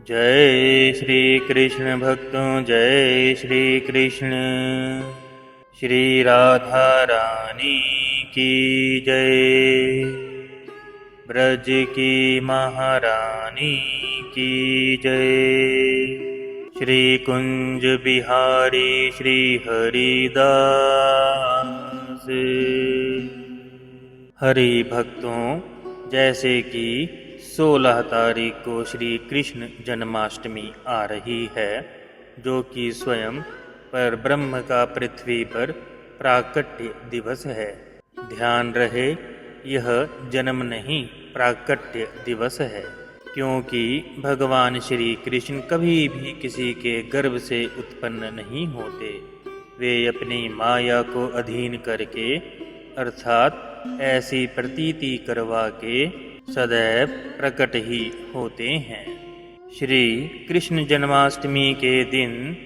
जय श्री कृष्ण भक्तों, जय श्री कृष्ण। श्री राधा रानी की जय, ब्रज की महारानी की जय। श्री कुंज बिहारी श्री हरिदास। हरि भक्तों, जैसे कि 16 तारीख को श्री कृष्ण जन्माष्टमी आ रही है, जो कि स्वयं पर ब्रह्म का पृथ्वी पर प्राकट्य दिवस है। ध्यान रहे, यह जन्म नहीं प्राकट्य दिवस है, क्योंकि भगवान श्री कृष्ण कभी भी किसी के गर्भ से उत्पन्न नहीं होते। वे अपनी माया को अधीन करके, अर्थात ऐसी प्रतीति करवा के सदैव प्रकट ही होते हैं। श्री कृष्ण जन्माष्टमी के दिन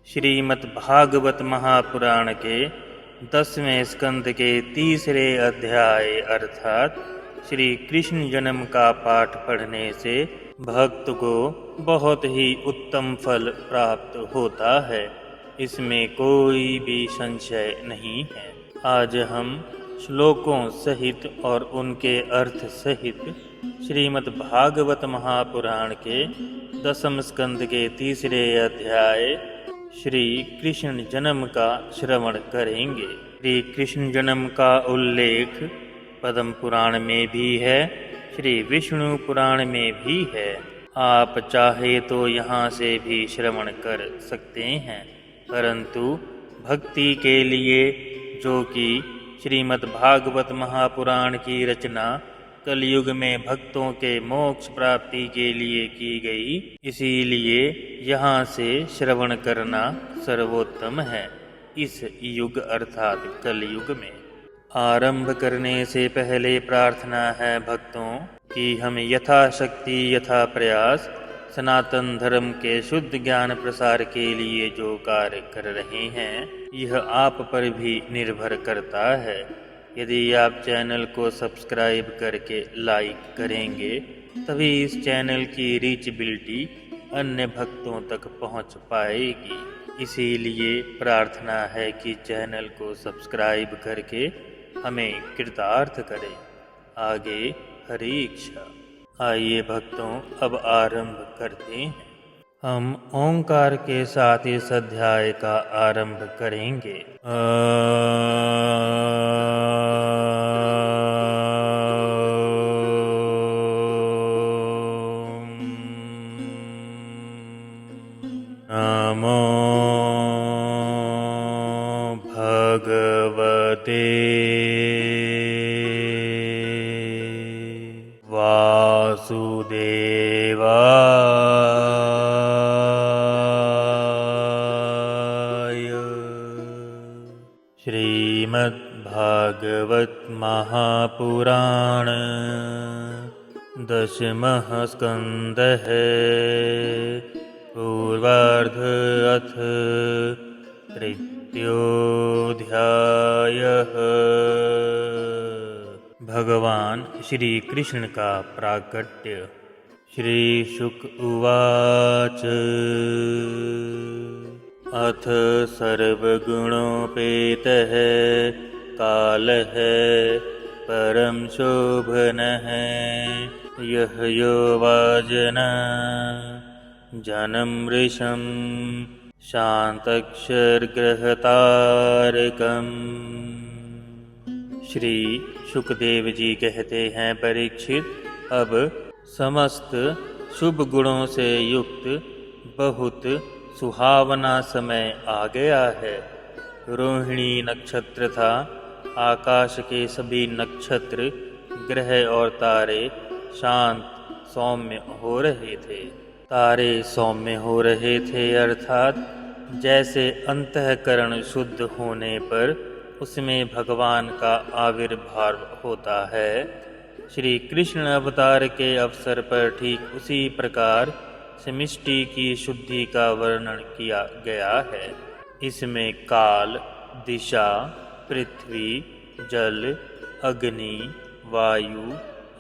श्रीमद् भागवत महापुराण के 10वें स्कंद के 3रे अध्याय अर्थात श्री कृष्ण जन्म का पाठ पढ़ने से भक्त को बहुत ही उत्तम फल प्राप्त होता है। इसमें कोई भी संशय नहीं है। आज हम श्लोकों सहित और उनके अर्थ सहित श्रीमद् भागवत महापुराण के 10वें स्कंद के 3रे अध्याय श्री कृष्ण जन्म का श्रवण करेंगे। श्री कृष्ण जन्म का उल्लेख पद्म पुराण में भी है, श्री विष्णु पुराण में भी है। आप चाहे तो यहाँ से भी श्रवण कर सकते हैं, परंतु भक्ति के लिए, जो कि श्रीमद् भागवत महापुराण की रचना कलयुग में भक्तों के मोक्ष प्राप्ति के लिए की गई, इसीलिए यहाँ से श्रवण करना सर्वोत्तम है। इस युग अर्थात कलयुग में आरंभ करने से पहले प्रार्थना है भक्तों कि हम यथाशक्ति यथा प्रयास सनातन धर्म के शुद्ध ज्ञान प्रसार के लिए जो कार्य कर रहे हैं, यह आप पर भी निर्भर करता है। यदि आप चैनल को सब्सक्राइब करके लाइक करेंगे, तभी इस चैनल की रीचबिलिटी अन्य भक्तों तक पहुंच पाएगी। इसीलिए प्रार्थना है कि चैनल को सब्सक्राइब करके हमें कृतार्थ करें। आगे हरि इच्छा। आइए भक्तों, अब आरंभ करते हैं। हम ओंकार के साथ इस अध्याय का आरंभ करेंगे। नमो भगवते वासुदेवाय। श्रीमद्भागवत महापुराण 10वां स्कंद है। पूर्वार्ध अथ तृतीयोऽध्यायः। भगवान श्री कृष्ण का प्राकट्य। श्री शुक उवाच। अथ सर्वगुणोपेतः कालः परम शोभनः यः यो वाजना जनमृषं शान्तक्षरग्रहतारकम्। श्री शुकदेव जी कहते हैं, परीक्षित, अब समस्त शुभ गुणों से युक्त बहुत सुहावना समय आ गया है। रोहिणी नक्षत्र था। आकाश के सभी नक्षत्र, ग्रह और तारे शांत सौम्य हो रहे थे। तारे सौम्य हो रहे थे अर्थात जैसे अंतःकरण शुद्ध होने पर उसमें भगवान का आविर्भाव होता है। श्री कृष्ण अवतार के अवसर पर ठीक उसी प्रकार समष्टि की शुद्धि का वर्णन किया गया है। इसमें काल, दिशा, पृथ्वी, जल, अग्नि, वायु,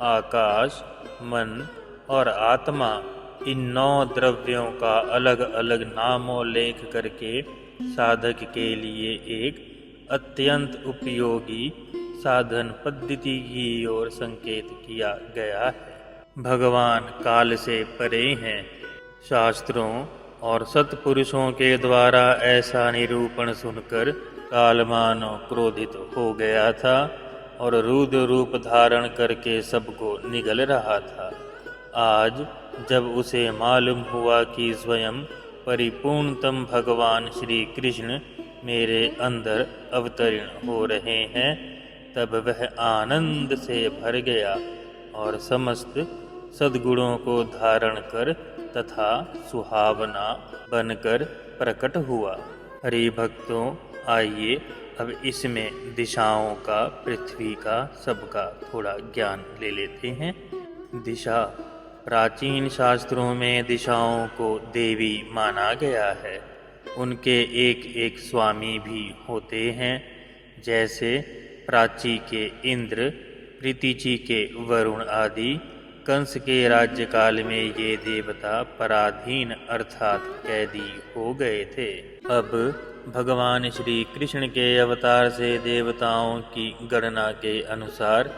आकाश, मन और आत्मा इन 9 द्रव्यों का अलग अलग नामोल्लेख करके साधक के लिए एक अत्यंत उपयोगी साधन पद्धति की ओर संकेत किया गया है। भगवान काल से परे हैं। शास्त्रों और सत्पुरुषों के द्वारा ऐसा निरूपण सुनकर काल मानो क्रोधित हो गया था और रुद्र रूप धारण करके सबको निगल रहा था। आज जब उसे मालूम हुआ कि स्वयं परिपूर्णतम भगवान श्री कृष्ण मेरे अंदर अवतरण हो रहे हैं, तब वह आनंद से भर गया और समस्त सद्गुणों को धारण कर तथा सुहावना बनकर प्रकट हुआ। हरि भक्तों, आइए अब इसमें दिशाओं का, पृथ्वी का, सबका थोड़ा ज्ञान ले लेते हैं। दिशा, प्राचीन शास्त्रों में दिशाओं को देवी माना गया है। उनके एक एक स्वामी भी होते हैं। जैसे प्राची के इंद्र, प्रीतिची के वरुण आदि। कंस के राज्यकाल में ये देवता पराधीन अर्थात कैदी हो गए थे। अब भगवान श्री कृष्ण के अवतार से देवताओं की गणना के अनुसार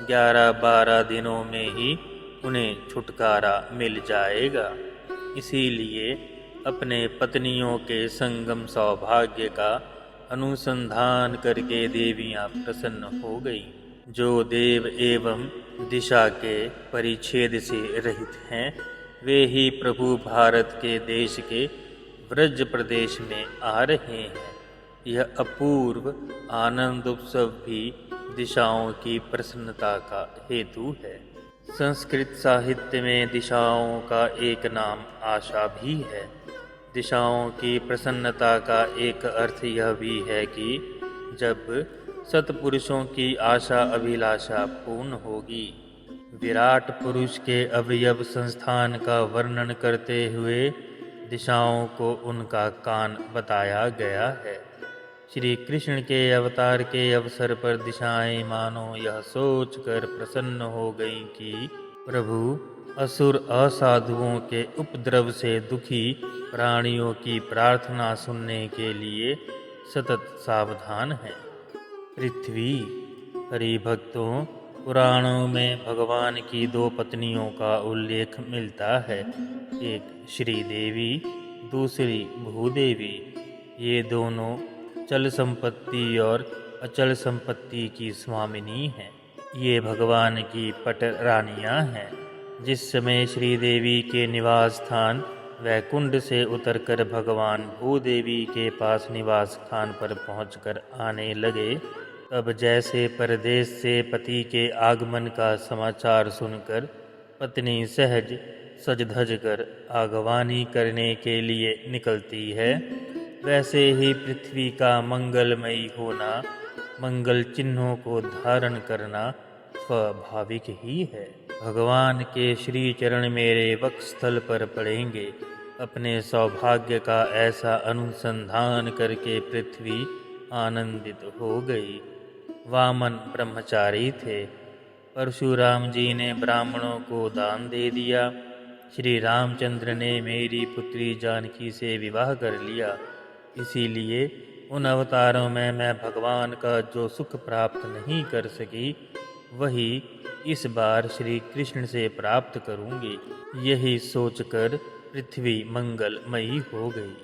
11-12 दिनों में ही उन्हें छुटकारा मिल जाएगा। इसीलिए अपने पत्नियों के संगम सौभाग्य का अनुसंधान करके देवियां प्रसन्न हो गई। जो देव एवं दिशा के परिच्छेद से रहित हैं, वे ही प्रभु भारत के देश के व्रज प्रदेश में आ रहे हैं। यह अपूर्व आनंद उत्सव भी दिशाओं की प्रसन्नता का हेतु है। संस्कृत साहित्य में दिशाओं का एक नाम आशा भी है। दिशाओं की प्रसन्नता का एक अर्थ यह भी है कि जब सत्पुरुषों की आशा अभिलाषा पूर्ण होगी। विराट पुरुष के अवयव संस्थान का वर्णन करते हुए दिशाओं को उनका कान बताया गया है। श्री कृष्ण के अवतार के अवसर पर दिशाएं मानो यह सोचकर प्रसन्न हो गईं कि प्रभु असुर असाधुओं के उपद्रव से दुखी प्राणियों की प्रार्थना सुनने के लिए सतत सावधान है। पृथ्वी, हरि भक्तों, पुराणों में भगवान की 2 पत्नियों का उल्लेख मिलता है। एक श्रीदेवी, दूसरी भूदेवी। ये दोनों चल संपत्ति और अचल संपत्ति की स्वामिनी हैं। ये भगवान की पट रानियां हैं। जिस समय श्रीदेवी के निवास स्थान वैकुंठ से उतरकर भगवान भूदेवी के पास निवास स्थान पर पहुंचकर आने लगे, तब जैसे परदेश से पति के आगमन का समाचार सुनकर पत्नी सहज सज धज कर आगवानी करने के लिए निकलती है, वैसे ही पृथ्वी का मंगलमयी होना, मंगल चिन्हों को धारण करना स्वाभाविक ही है। भगवान के श्री चरण मेरे वक्षस्थल पर पड़ेंगे। अपने सौभाग्य का ऐसा अनुसंधान करके पृथ्वी आनंदित हो गई। वामन ब्रह्मचारी थे। परशुराम जी ने ब्राह्मणों को दान दे दिया। श्री रामचंद्र ने मेरी पुत्री जानकी से विवाह कर लिया। इसीलिए उन अवतारों में मैं भगवान का जो सुख प्राप्त नहीं कर सकी, वही इस बार श्री कृष्ण से प्राप्त करूंगी। यही सोचकर पृथ्वी मंगलमयी हो गई।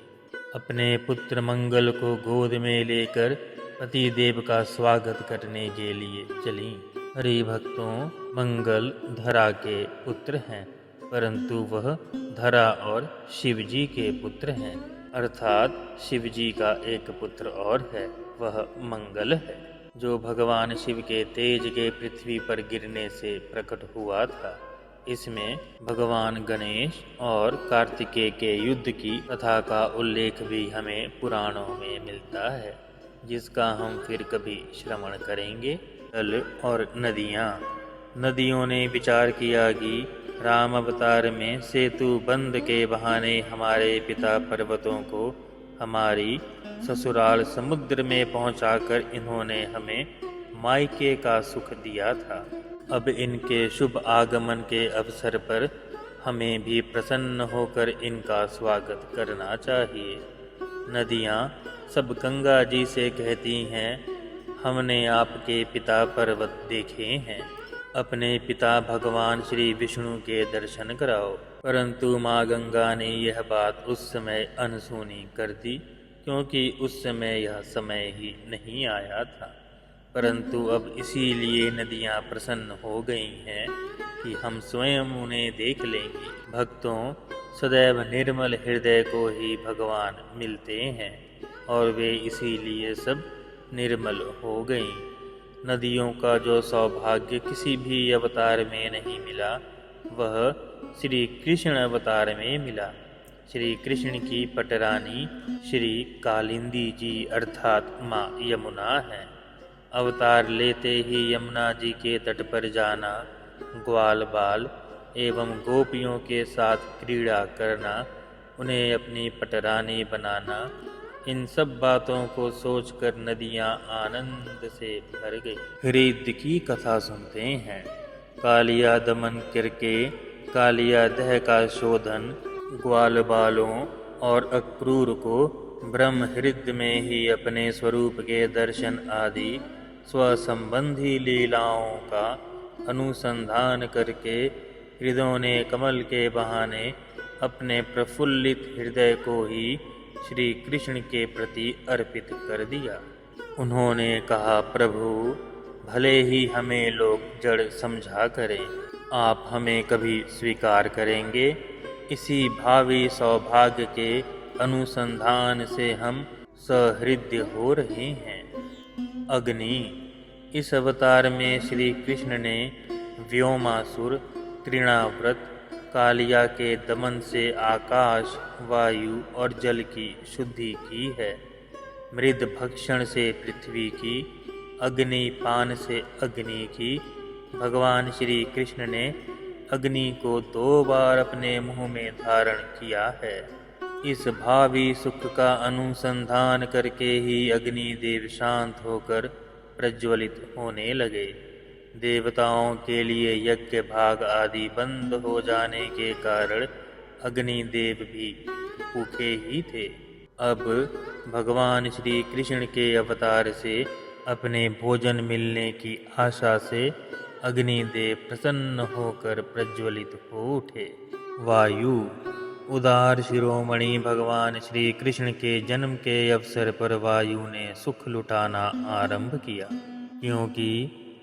अपने पुत्र मंगल को गोद में लेकर पति देव का स्वागत करने के लिए चली। हरि भक्तों, मंगल धरा के पुत्र हैं, परंतु वह धरा और शिव जी के पुत्र हैं। अर्थात शिव जी का एक पुत्र और है, वह मंगल है, जो भगवान शिव के तेज के पृथ्वी पर गिरने से प्रकट हुआ था। इसमें भगवान गणेश और कार्तिकेय के युद्ध की कथा का उल्लेख भी हमें पुराणों में मिलता है, जिसका हम फिर कभी श्रवण करेंगे। जल और नदियाँ। नदियों ने विचार किया कि राम अवतार में सेतु बंध के बहाने हमारे पिता पर्वतों को हमारी ससुराल समुद्र में पहुंचाकर इन्होंने हमें मायके का सुख दिया था। अब इनके शुभ आगमन के अवसर पर हमें भी प्रसन्न होकर इनका स्वागत करना चाहिए। नदियाँ सब गंगा जी से कहती हैं, हमने आपके पिता पर्वत देखे हैं, अपने पिता भगवान श्री विष्णु के दर्शन कराओ। परंतु माँ गंगा ने यह बात उस समय अनसुनी कर दी, क्योंकि उस समय यह समय ही नहीं आया था। परंतु अब इसीलिए नदियाँ प्रसन्न हो गई हैं कि हम स्वयं उन्हें देख लेंगे। भक्तों, सदैव निर्मल हृदय को ही भगवान मिलते हैं और वे इसीलिए सब निर्मल हो गईं। नदियों का जो सौभाग्य किसी भी अवतार में नहीं मिला, वह श्री कृष्ण अवतार में मिला। श्री कृष्ण की पटरानी श्री कालिंदी जी अर्थात माँ यमुना है। अवतार लेते ही यमुना जी के तट पर जाना, ग्वाल बाल एवं गोपियों के साथ क्रीड़ा करना, उन्हें अपनी पटरानी बनाना, इन सब बातों को सोचकर नदियाँ आनंद से भर गई। हृदय की कथा सुनते हैं। कालिया दमन करके कालिया दह का शोधन, ग्वाल बालों और अक्रूर को ब्रह्म हृदय में ही अपने स्वरूप के दर्शन आदि स्वसंबंधी लीलाओं का अनुसंधान करके हृदयों ने कमल के बहाने अपने प्रफुल्लित हृदय को ही श्री कृष्ण के प्रति अर्पित कर दिया। उन्होंने कहा, प्रभु भले ही हमें लोग जड़ समझा करें, आप हमें कभी स्वीकार करेंगे। इसी भावी सौभाग्य के अनुसंधान से हम सहृदय हो रहे हैं। अग्नि। इस अवतार में श्री कृष्ण ने व्योमासुर, तृणाव्रत, कालिया के दमन से आकाश, वायु और जल की शुद्धि की है। मृद भक्षण से पृथ्वी की, अग्नि पान से अग्नि की। भगवान श्री कृष्ण ने अग्नि को 2 बार अपने मुंह में धारण किया है। इस भावी सुख का अनुसंधान करके ही अग्निदेव शांत होकर प्रज्वलित होने लगे। देवताओं के लिए यज्ञ भाग आदि बंद हो जाने के कारण अग्निदेव भी भूखे ही थे। अब भगवान श्री कृष्ण के अवतार से अपने भोजन मिलने की आशा से अग्निदेव प्रसन्न होकर प्रज्वलित हो उठे। वायु। उदार शिरोमणि भगवान श्री कृष्ण के जन्म के अवसर पर वायु ने सुख लुटाना आरंभ किया, क्योंकि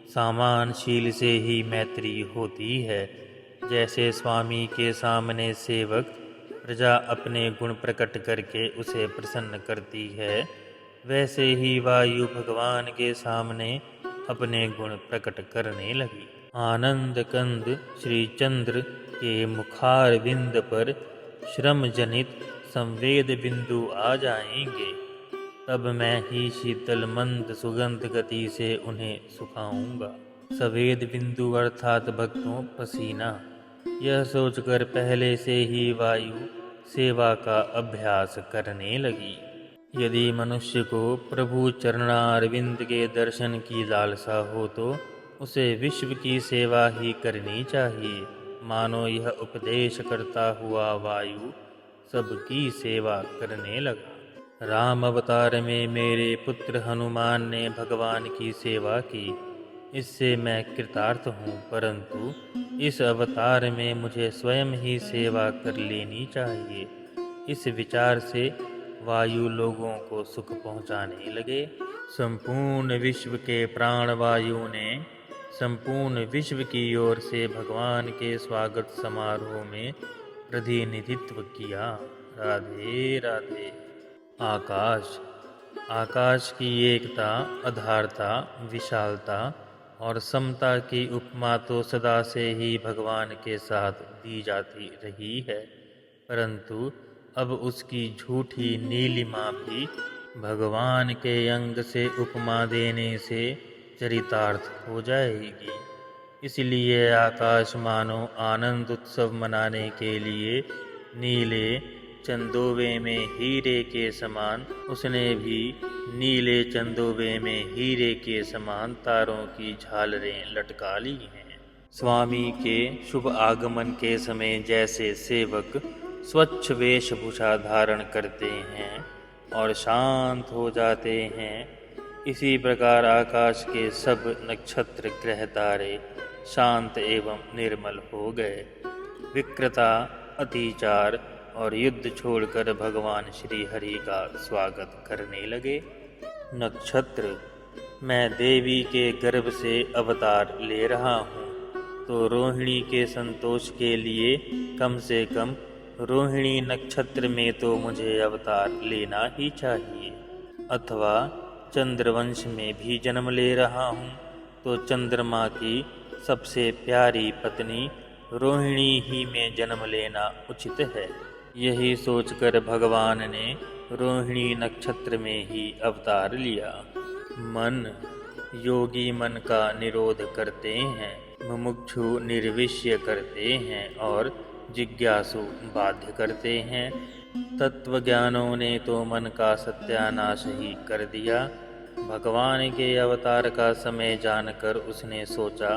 सामानशील से ही मैत्री होती है। जैसे स्वामी के सामने सेवक प्रजा अपने गुण प्रकट करके उसे प्रसन्न करती है, वैसे ही वायु भगवान के सामने अपने गुण प्रकट करने लगी। आनंद कंद श्री चंद्र के मुखार बिंद पर श्रम जनित संवेद बिंदु आ जाएंगे, तब मैं ही शीतल मंद सुगंध गति से उन्हें सुखाऊंगा। सवेद बिंदु अर्थात भक्तों पसीना। यह सोचकर पहले से ही वायु सेवा का अभ्यास करने लगी। यदि मनुष्य को प्रभु चरणारविंद के दर्शन की लालसा हो तो उसे विश्व की सेवा ही करनी चाहिए। मानो यह उपदेश करता हुआ वायु सबकी सेवा करने लगा। राम अवतार में मेरे पुत्र हनुमान ने भगवान की सेवा की, इससे मैं कृतार्थ हूँ, परंतु इस अवतार में मुझे स्वयं ही सेवा कर लेनी चाहिए। इस विचार से वायु लोगों को सुख पहुँचाने लगे। संपूर्ण विश्व के प्राण वायु ने संपूर्ण विश्व की ओर से भगवान के स्वागत समारोह में प्रतिनिधित्व किया। राधे राधे। आकाश। आकाश की एकता, आधारता, विशालता और समता की उपमा तो सदा से ही भगवान के साथ दी जाती रही है, परंतु अब उसकी झूठी नीलिमा भी भगवान के अंग से उपमा देने से चरितार्थ हो जाएगी। इसलिए आकाश मानो आनंद उत्सव मनाने के लिए नीले चंदोवे में हीरे के समान, उसने भी नीले चंदोवे में हीरे के समान तारों की झालरें लटका ली हैं। स्वामी के शुभ आगमन के समय जैसे सेवक स्वच्छ वेशभूषा धारण करते हैं और शांत हो जाते हैं, इसी प्रकार आकाश के सब नक्षत्र ग्रह तारे शांत एवं निर्मल हो गए। विकृता, अतिचार और युद्ध छोड़कर भगवान श्री हरि का स्वागत करने लगे। नक्षत्र: मैं देवी के गर्भ से अवतार ले रहा हूँ, तो रोहिणी के संतोष के लिए कम से कम रोहिणी नक्षत्र में तो मुझे अवतार लेना ही चाहिए। अथवा चंद्रवंश में भी जन्म ले रहा हूँ, तो चंद्रमा की सबसे प्यारी पत्नी रोहिणी ही में जन्म लेना उचित है। यही सोचकर भगवान ने रोहिणी नक्षत्र में ही अवतार लिया। मन: योगी मन का निरोध करते हैं, मुमुक्षु निर्विष्य करते हैं और जिज्ञासु बाध्य करते हैं। तत्वज्ञानों ने तो मन का सत्यानाश ही कर दिया। भगवान के अवतार का समय जानकर उसने सोचा,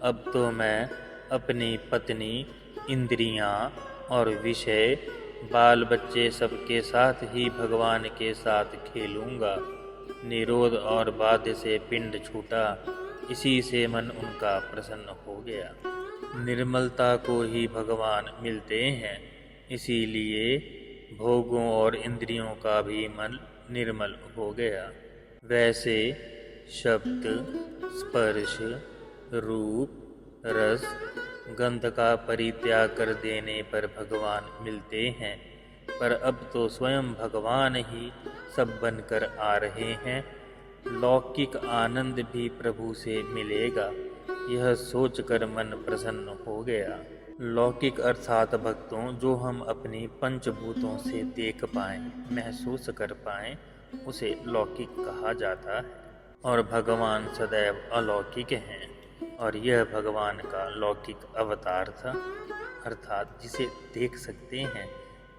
अब तो मैं अपनी पत्नी, इंद्रियां और विषय, बाल बच्चे सबके साथ ही भगवान के साथ खेलूंगा। निरोध और बाध्य से पिंड छूटा, इसी से मन उनका प्रसन्न हो गया। निर्मलता को ही भगवान मिलते हैं, इसीलिए भोगों और इंद्रियों का भी मन निर्मल हो गया। वैसे शब्द, स्पर्श, रूप, रस, गंध का परित्याग कर देने पर भगवान मिलते हैं, पर अब तो स्वयं भगवान ही सब बनकर आ रहे हैं। लौकिक आनंद भी प्रभु से मिलेगा, यह सोचकर मन प्रसन्न हो गया। लौकिक अर्थात भक्तों, जो हम अपनी पंचभूतों से देख पाएं, महसूस कर पाएं, उसे लौकिक कहा जाता है। और भगवान सदैव अलौकिक हैं, और यह भगवान का लौकिक अवतार था, अर्थात जिसे देख सकते हैं,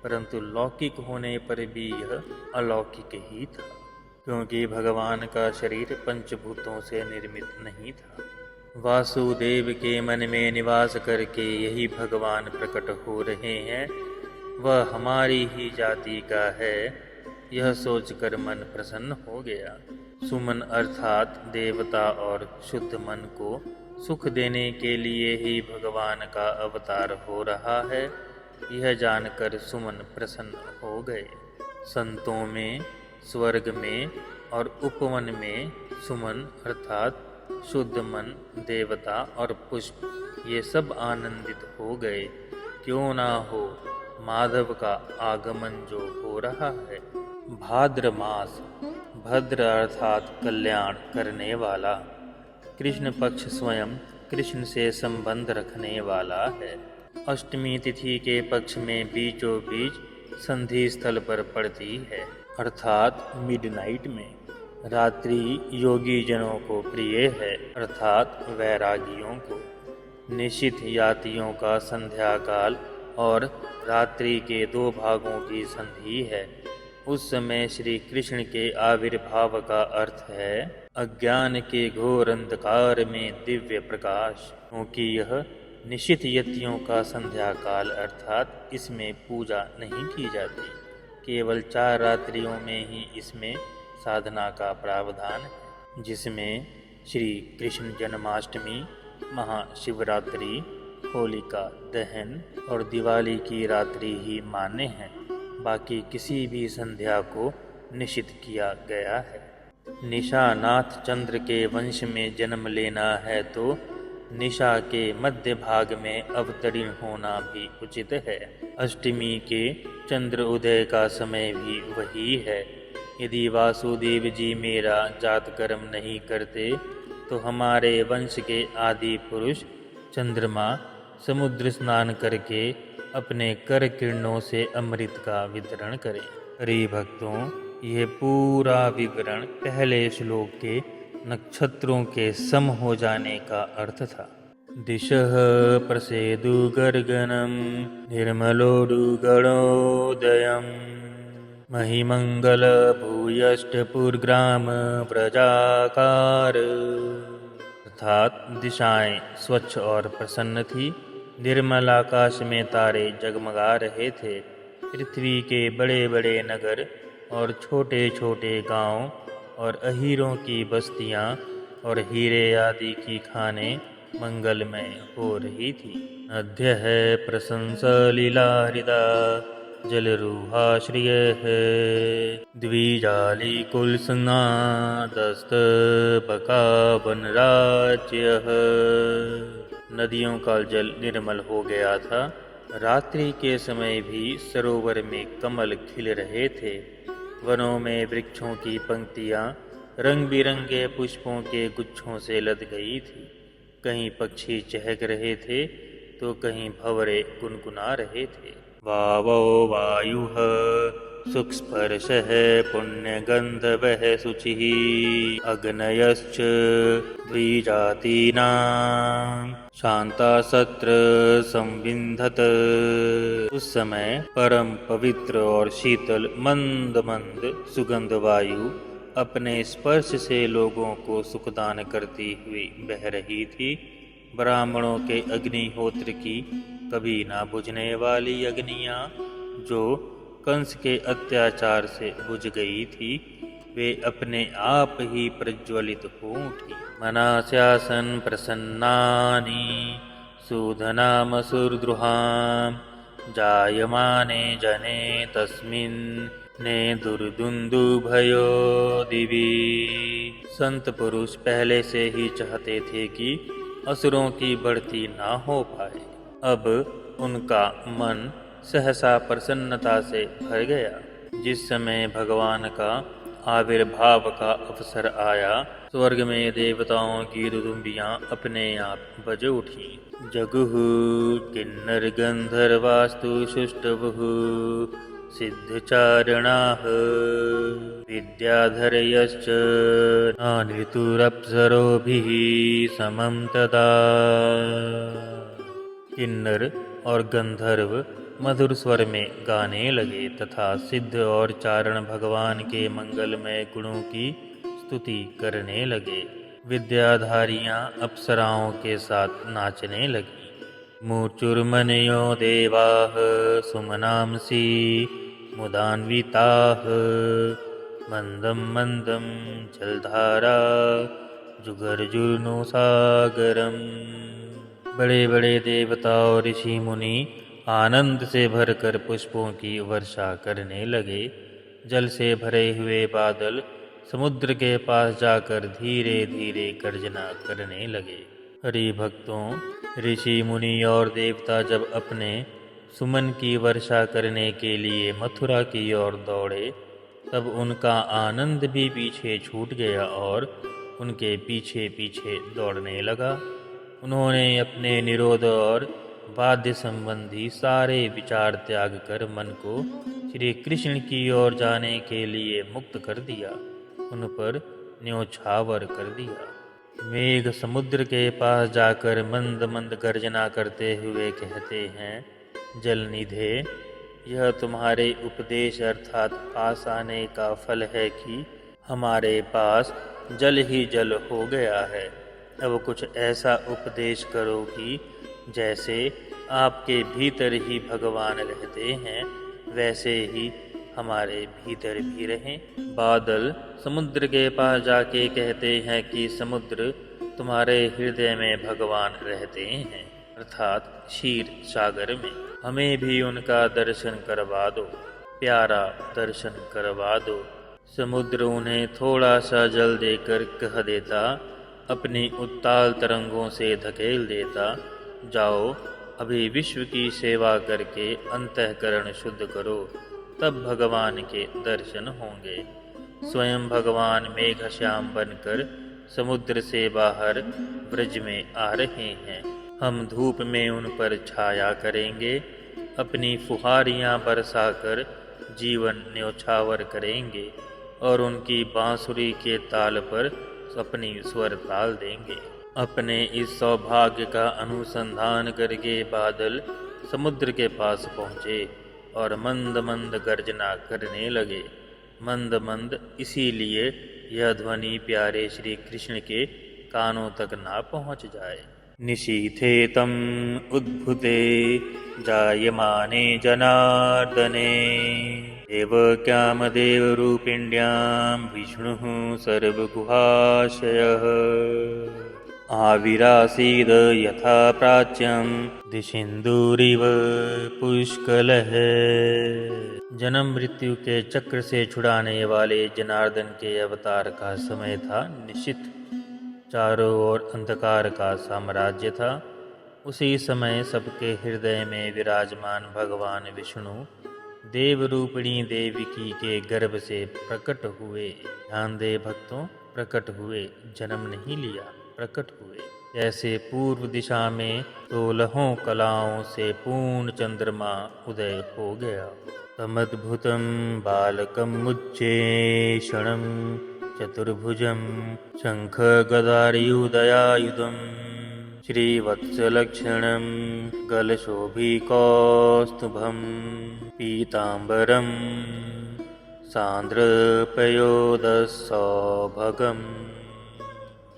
परंतु लौकिक होने पर भी यह अलौकिक ही था, क्योंकि भगवान का शरीर पंचभूतों से निर्मित नहीं था। वासुदेव के मन में निवास करके यही भगवान प्रकट हो रहे हैं। वह हमारी ही जाति का है, यह सोचकर मन प्रसन्न हो गया। सुमन अर्थात देवता और शुद्ध मन को सुख देने के लिए ही भगवान का अवतार हो रहा है, यह जानकर सुमन प्रसन्न हो गए। संतों में, स्वर्ग में और उपवन में सुमन अर्थात शुद्ध मन, देवता और पुष्प, ये सब आनंदित हो गए। क्यों ना हो, माधव का आगमन जो हो रहा है। भाद्र मास: भद्र अर्थात कल्याण करने वाला। कृष्ण पक्ष स्वयं कृष्ण से संबंध रखने वाला है। अष्टमी तिथि के पक्ष में बीचों बीच संधि स्थल पर पड़ती है, अर्थात मिडनाइट में। रात्रि योगी जनों को प्रिय है, अर्थात वैरागियों को। निशित यातियों का संध्या काल और रात्रि के 2 भागों की संधि है। उस समय श्री कृष्ण के आविर्भाव का अर्थ है अज्ञान के घोर अंधकार में दिव्य प्रकाश, क्योंकि यह निशित यतियों का संध्या काल अर्थात इसमें पूजा नहीं की जाती, केवल 4 रात्रियों में ही इसमें साधना का प्रावधान है, जिसमें श्री कृष्ण जन्माष्टमी, महाशिवरात्रि, होलिका दहन और दिवाली की रात्रि ही मान्य हैं। बाकी किसी भी संध्या को निषिद्ध किया गया है। निशानाथ चंद्र के वंश में जन्म लेना है तो निशा के मध्य भाग में अवतरीण होना भी उचित है। अष्टमी के चंद्र उदय का समय भी वही है। यदि वासुदेव जी मेरा जात कर्म नहीं करते तो हमारे वंश के आदि पुरुष चंद्रमा समुद्र स्नान करके अपने कर किरणों से अमृत का वितरण करें। हरि भक्तों, यह पूरा विवरण पहले श्लोक के नक्षत्रों के सम हो जाने का अर्थ था। दिशः प्रसेदु गर्गनम निर्मलोडु गणोदयम् महिमंगल भूयष्टपुरग्राम प्रजाकार। अर्थात दिशाएं स्वच्छ और प्रसन्न थी। निर्मल आकाश में तारे जगमगा रहे थे। पृथ्वी के बड़े बड़े नगर और छोटे छोटे गांव और अहीरों की बस्तियां और हीरे आदि की खानें मंगलमय हो रही थी। अद्य है प्रशंसा लीला हृदा जलरूहा श्रिय है द्विजाली कुल संगादस्त बका वन राज्य। नदियों का जल निर्मल हो गया था। रात्रि के समय भी सरोवर में कमल खिल रहे थे। वनों में वृक्षों की पंक्तियां रंग बिरंगे पुष्पों के गुच्छों से लद गई थी। कहीं पक्षी चहक रहे थे तो कहीं भंवरे गुनगुना रहे थे। वावो वायुः सुखस्पर्शः पुण्यगन्धवः शुचिः अग्नयश्च द्विजातीनां शांता सत्र संविंधत। उस समय परम पवित्र और शीतल मंद मंद सुगंध वायु अपने स्पर्श से लोगों को सुखदान करती हुई बह रही थी। ब्राह्मणों के अग्निहोत्र की कभी ना बुझने वाली अग्नियां जो कंस के अत्याचार से बुझ गई थी, वे अपने आप ही प्रज्वलित हो उठी। मनास्यासन प्रसन्नानि सूधनामसुरद्रुहां जायमाने जने तस्मिन् ने दुर्दुन्दुभयो दिवी। संत पुरुष पहले से ही चाहते थे कि असुरों की बढ़ती ना हो पाए। अब उनका मन सहसा प्रसन्नता से भर गया। जिस समय भगवान का आविर्भाव का अवसर आया, स्वर्ग में देवताओं की दुदुम्बियां अपने आप बज उठी। जगुः किन्नर गंधर्वास्तु सुष्टुवुः सिद्धचारणाः विद्याधरयश्च नानितुरप्सरोभिः समं तदा। किन्नर और गंधर्व मधुर स्वर में गाने लगे तथा सिद्ध और चारण भगवान के मंगलमय गुणों की स्तुति करने लगे। विद्याधारियां अप्सराओं के साथ नाचने लगी। मुचुर्मनयो देवाः सुमनांसि मुदान्विताः मंदं मंदं जलधारा जुगर्जुर्नो सागरम्। बड़े बड़े देवता और ऋषि मुनि आनंद से भरकर पुष्पों की वर्षा करने लगे। जल से भरे हुए बादल समुद्र के पास जाकर धीरे धीरे गर्जना करने लगे। हरि भक्तों, ऋषि मुनि और देवता जब अपने सुमन की वर्षा करने के लिए मथुरा की ओर दौड़े, तब उनका आनंद भी पीछे छूट गया और उनके पीछे पीछे दौड़ने लगा। उन्होंने अपने निरोध और वाद्य संबंधी सारे विचार त्याग कर मन को श्री कृष्ण की ओर जाने के लिए मुक्त कर दिया, उन पर न्योछावर कर दिया। मेघ समुद्र के पास जाकर मंद मंद गर्जना करते हुए कहते हैं, जलनिधे, यह तुम्हारे उपदेश अर्थात पास आने का फल है कि हमारे पास जल ही जल हो गया है। अब कुछ ऐसा उपदेश करो कि जैसे आपके भीतर ही भगवान रहते हैं, वैसे ही हमारे भीतर भी रहें। बादल समुद्र के पास जाके कहते हैं कि समुद्र, तुम्हारे हृदय में भगवान रहते हैं, अर्थात क्षीर सागर में। हमें भी उनका दर्शन करवा दो, प्यारा दर्शन करवा दो। समुद्र उन्हें थोड़ा सा जल देकर कह देता, अपनी उत्ताल तरंगों से धकेल देता, जाओ अभी विश्व की सेवा करके अंतःकरण शुद्ध करो, तब भगवान के दर्शन होंगे। स्वयं भगवान मेघश्याम बनकर समुद्र से बाहर ब्रज में आ रहे हैं। हम धूप में उन पर छाया करेंगे, अपनी फुहारियां बरसाकर जीवन न्योछावर करेंगे और उनकी बांसुरी के ताल पर अपनी स्वर ताल देंगे। अपने इस सौभाग्य का अनुसंधान करके बादल समुद्र के पास पहुँचे और मंद मंद गर्जना करने लगे। मंद मंद इसीलिए यह ध्वनि प्यारे श्री कृष्ण के कानों तक ना पहुँच जाए। निशीथे तम उद्भुते जायमाने जनार्दने देवक्यामदेव रूपिण्यां विष्णुः सर्वगुहाशयः आविरासीद यथा प्राच्यं दिशिन्दुरिव पुष्कलः। जन्म मृत्यु के चक्र से छुड़ाने वाले जनार्दन के अवतार का समय था निशित। चारों ओर अंधकार का साम्राज्य था। उसी समय सबके हृदय में विराजमान भगवान विष्णु देवरूपिणी देवकी के गर्भ से प्रकट हुए। ध्यान दे भक्तों, प्रकट हुए, जन्म नहीं लिया, प्रकट हुए। जैसे पूर्व दिशा में 16 कलाओं से पूर्ण चंद्रमा उदय हो गया। तमद्भुतं बालकं उच्चेषणं चतुर्भुजं शङ्खगदायुधं श्रीवत्सलक्षणं गलशोभिकौस्तुभं पीताम्बरं सान्द्रपयोदसौभगम्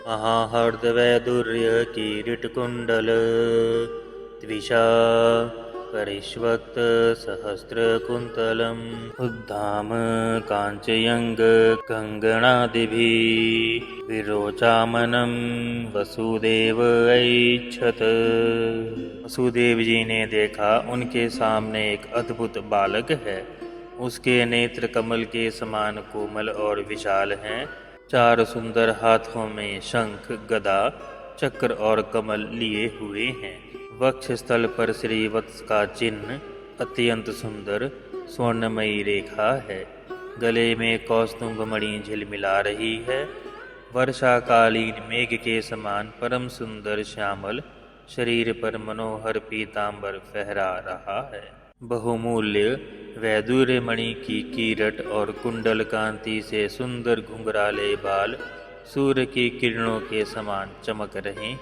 महाहर्दवैदुर्यकिरीटकुण्डल द्विषा परिष्वक्तसहस्रकुन्तलम् उद्धाम काञ्चयङ्गकङ्गणादिभिः विरोचामनं वसुदेव ऐच्छत्। वसुदेव जी ने देखा, उनके सामने एक अद्भुत बालक है। उसके नेत्र कमल के समान कोमल और विशाल हैं। 4 सुंदर हाथों में शंख, गदा, चक्र और कमल लिए हुए हैं। वक्ष स्थल पर श्रीवत्स का चिन्ह अत्यंत सुंदर स्वर्णमयी रेखा है। गले में कौस्तुभ मणि झिलमिला रही है। वर्षाकालीन मेघ के समान परम सुंदर श्यामल शरीर पर मनोहर पीताम्बर फहरा रहा है। बहुमूल्य वैदुर्य मणि की कीरट और कुंडल कांति से सुंदर घुंघराले बाल सूर्य की किरणों के समान चमक रहे हैं।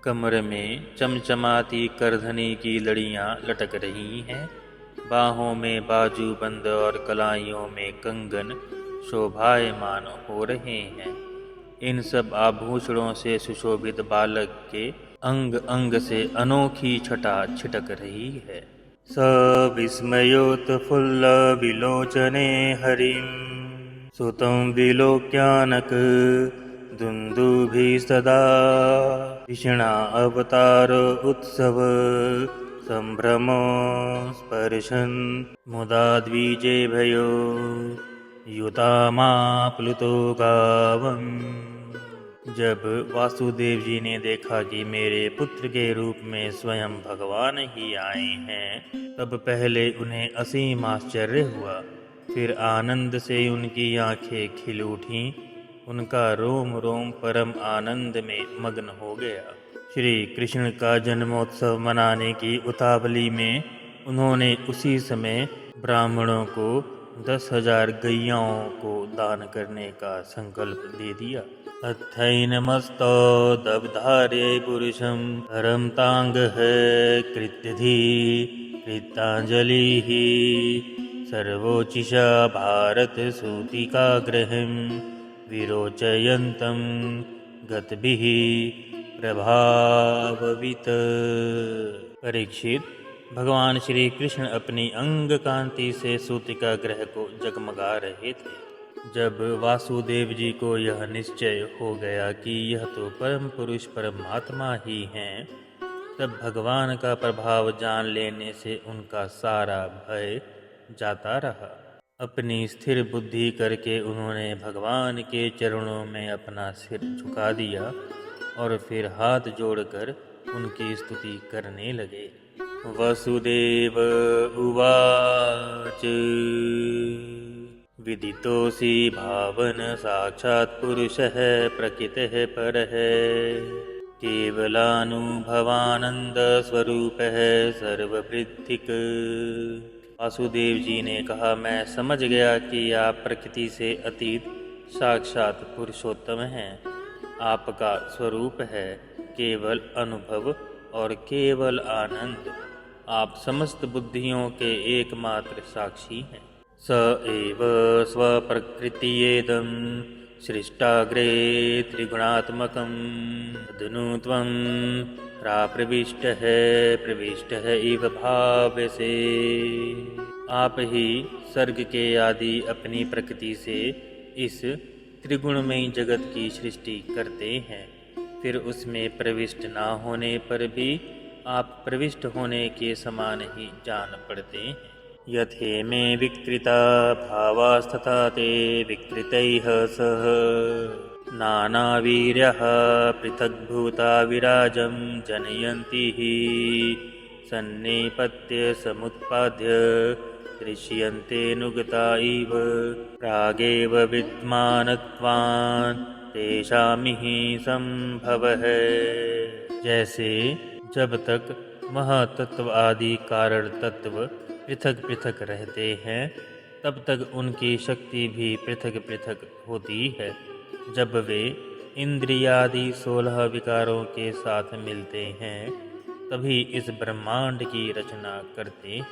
कमर में चमचमाती करधनी की लड़ियां लटक रही हैं। बाहों में बाजूबंद और कलाइयों में कंगन शोभायमान हो रहे हैं। इन सब आभूषणों से सुशोभित बालक के अंग अंग से अनोखी छटा छिटक रही है। स विस्मयोत्फुल्लविलोचने हरिं सुतं विलोक्यानक दुन्दुभिस्तदा विष्णा अवतार उत्सव संभ्रमो स्पर्शन् मुदा द्विजे भयो युतामाप्लुतो गावम्। जब वासुदेव जी ने देखा कि मेरे पुत्र के रूप में स्वयं भगवान ही आए हैं, तब पहले उन्हें असीम आश्चर्य हुआ। फिर आनंद से उनकी आंखें खिल उठीं। उनका रोम रोम परम आनंद में मग्न हो गया। श्री कृष्ण का जन्मोत्सव मनाने की उतावली में उन्होंने उसी समय ब्राह्मणों को 10,000 गैयाओं को दान करने का संकल्प दे दिया। अथैनमस्तो दब्धारे पुरुषं धरम तांग है कृत्यधि कृतांजलि सर्वोचिषा भारत सूतिका ग्रहं विरोचयन्तं गतभिः प्रभाववित। परीक्षित, भगवान श्री कृष्ण अपनी अंग कांति से सूतिका ग्रह को जगमगा रहे थे। जब वासुदेव जी को यह निश्चय हो गया कि यह तो परम पुरुष परमात्मा ही हैं, तब भगवान का प्रभाव जान लेने से उनका सारा भय जाता रहा। अपनी स्थिर बुद्धि करके उन्होंने भगवान के चरणों में अपना सिर झुका दिया और फिर हाथ जोड़कर उनकी स्तुति करने लगे। वसुदेव उवाच विदितोऽसि भावन साक्षात् पुरुषः प्रकृतिः परः केवलानुभवानंद स्वरूपः सर्ववृद्धिक। वासुदेव जी ने कहा, मैं समझ गया कि आप प्रकृति से अतीत साक्षात पुरुषोत्तम हैं। आपका स्वरूप है केवल अनुभव और केवल आनंद। आप समस्त बुद्धियों के एकमात्र साक्षी हैं। स एव स्वप्रकृतियेदं सृष्टाग्रे त्रिगुणात्मकं तदनु त्वं प्रविष्टः इव भाव्यसे। आप ही सर्ग के आदि अपनी प्रकृति से इस त्रिगुणमयी जगत की सृष्टि करते हैं, फिर उसमें प्रविष्ट ना होने पर भी आप प्रविष्ट होने के समान ही जान पड़ते हैं। यथे में विकृता भावास्तथा ते विकृतैः सह नानावीर्यः पृथग्भूता विराजं जनयन्ति हि सन्निपत्य समुत्पाद्य दृश्यन्ते नुगता इव प्रागेव विद्यमानत्वान् तेषामिहि संभवः। जैसे जब तक महातत्व आदि कारण तत्व पृथक पृथक रहते हैं, तब तक उनकी शक्ति भी पृथक पृथक होती है। जब वे इंद्रियादि 16 विकारों के साथ मिलते हैं, तभी इस ब्रह्मांड की रचना करते हैं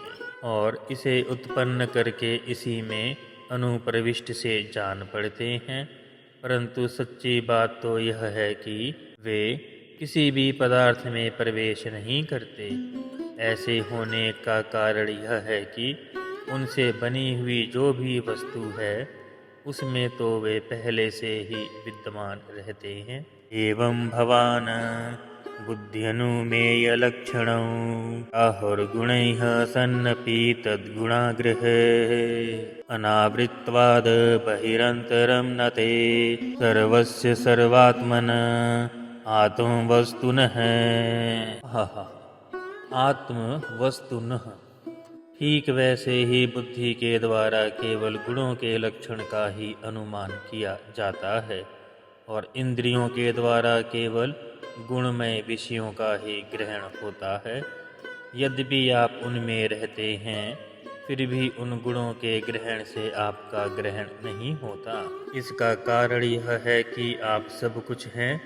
और इसे उत्पन्न करके इसी में अनुप्रविष्ट से जान पड़ते हैं। परंतु सच्ची बात तो यह है कि वे किसी भी पदार्थ में प्रवेश नहीं करते। ऐसे होने का कारण यह है कि उनसे बनी हुई जो भी वस्तु है, उसमें तो वे पहले से ही विद्यमान रहते हैं। एवं भवान बुद्ध्यनुमेय लक्षणौ आहुर्गुणैः सन्नपि तद्गुणाग्रहे अनावृत्वाद् बहिरन्तरं न ते सर्वस्य सर्वात्मन आत्मवस्तुनः। आत्मवस्तुनः। ठीक वैसे ही बुद्धि के द्वारा केवल गुणों के लक्षण का ही अनुमान किया जाता है और इंद्रियों के द्वारा केवल गुणमय विषयों का ही ग्रहण होता है। यद्यपि आप उनमें रहते हैं, फिर भी उन गुणों के ग्रहण से आपका ग्रहण नहीं होता। इसका कारण यह है कि आप सब कुछ हैं,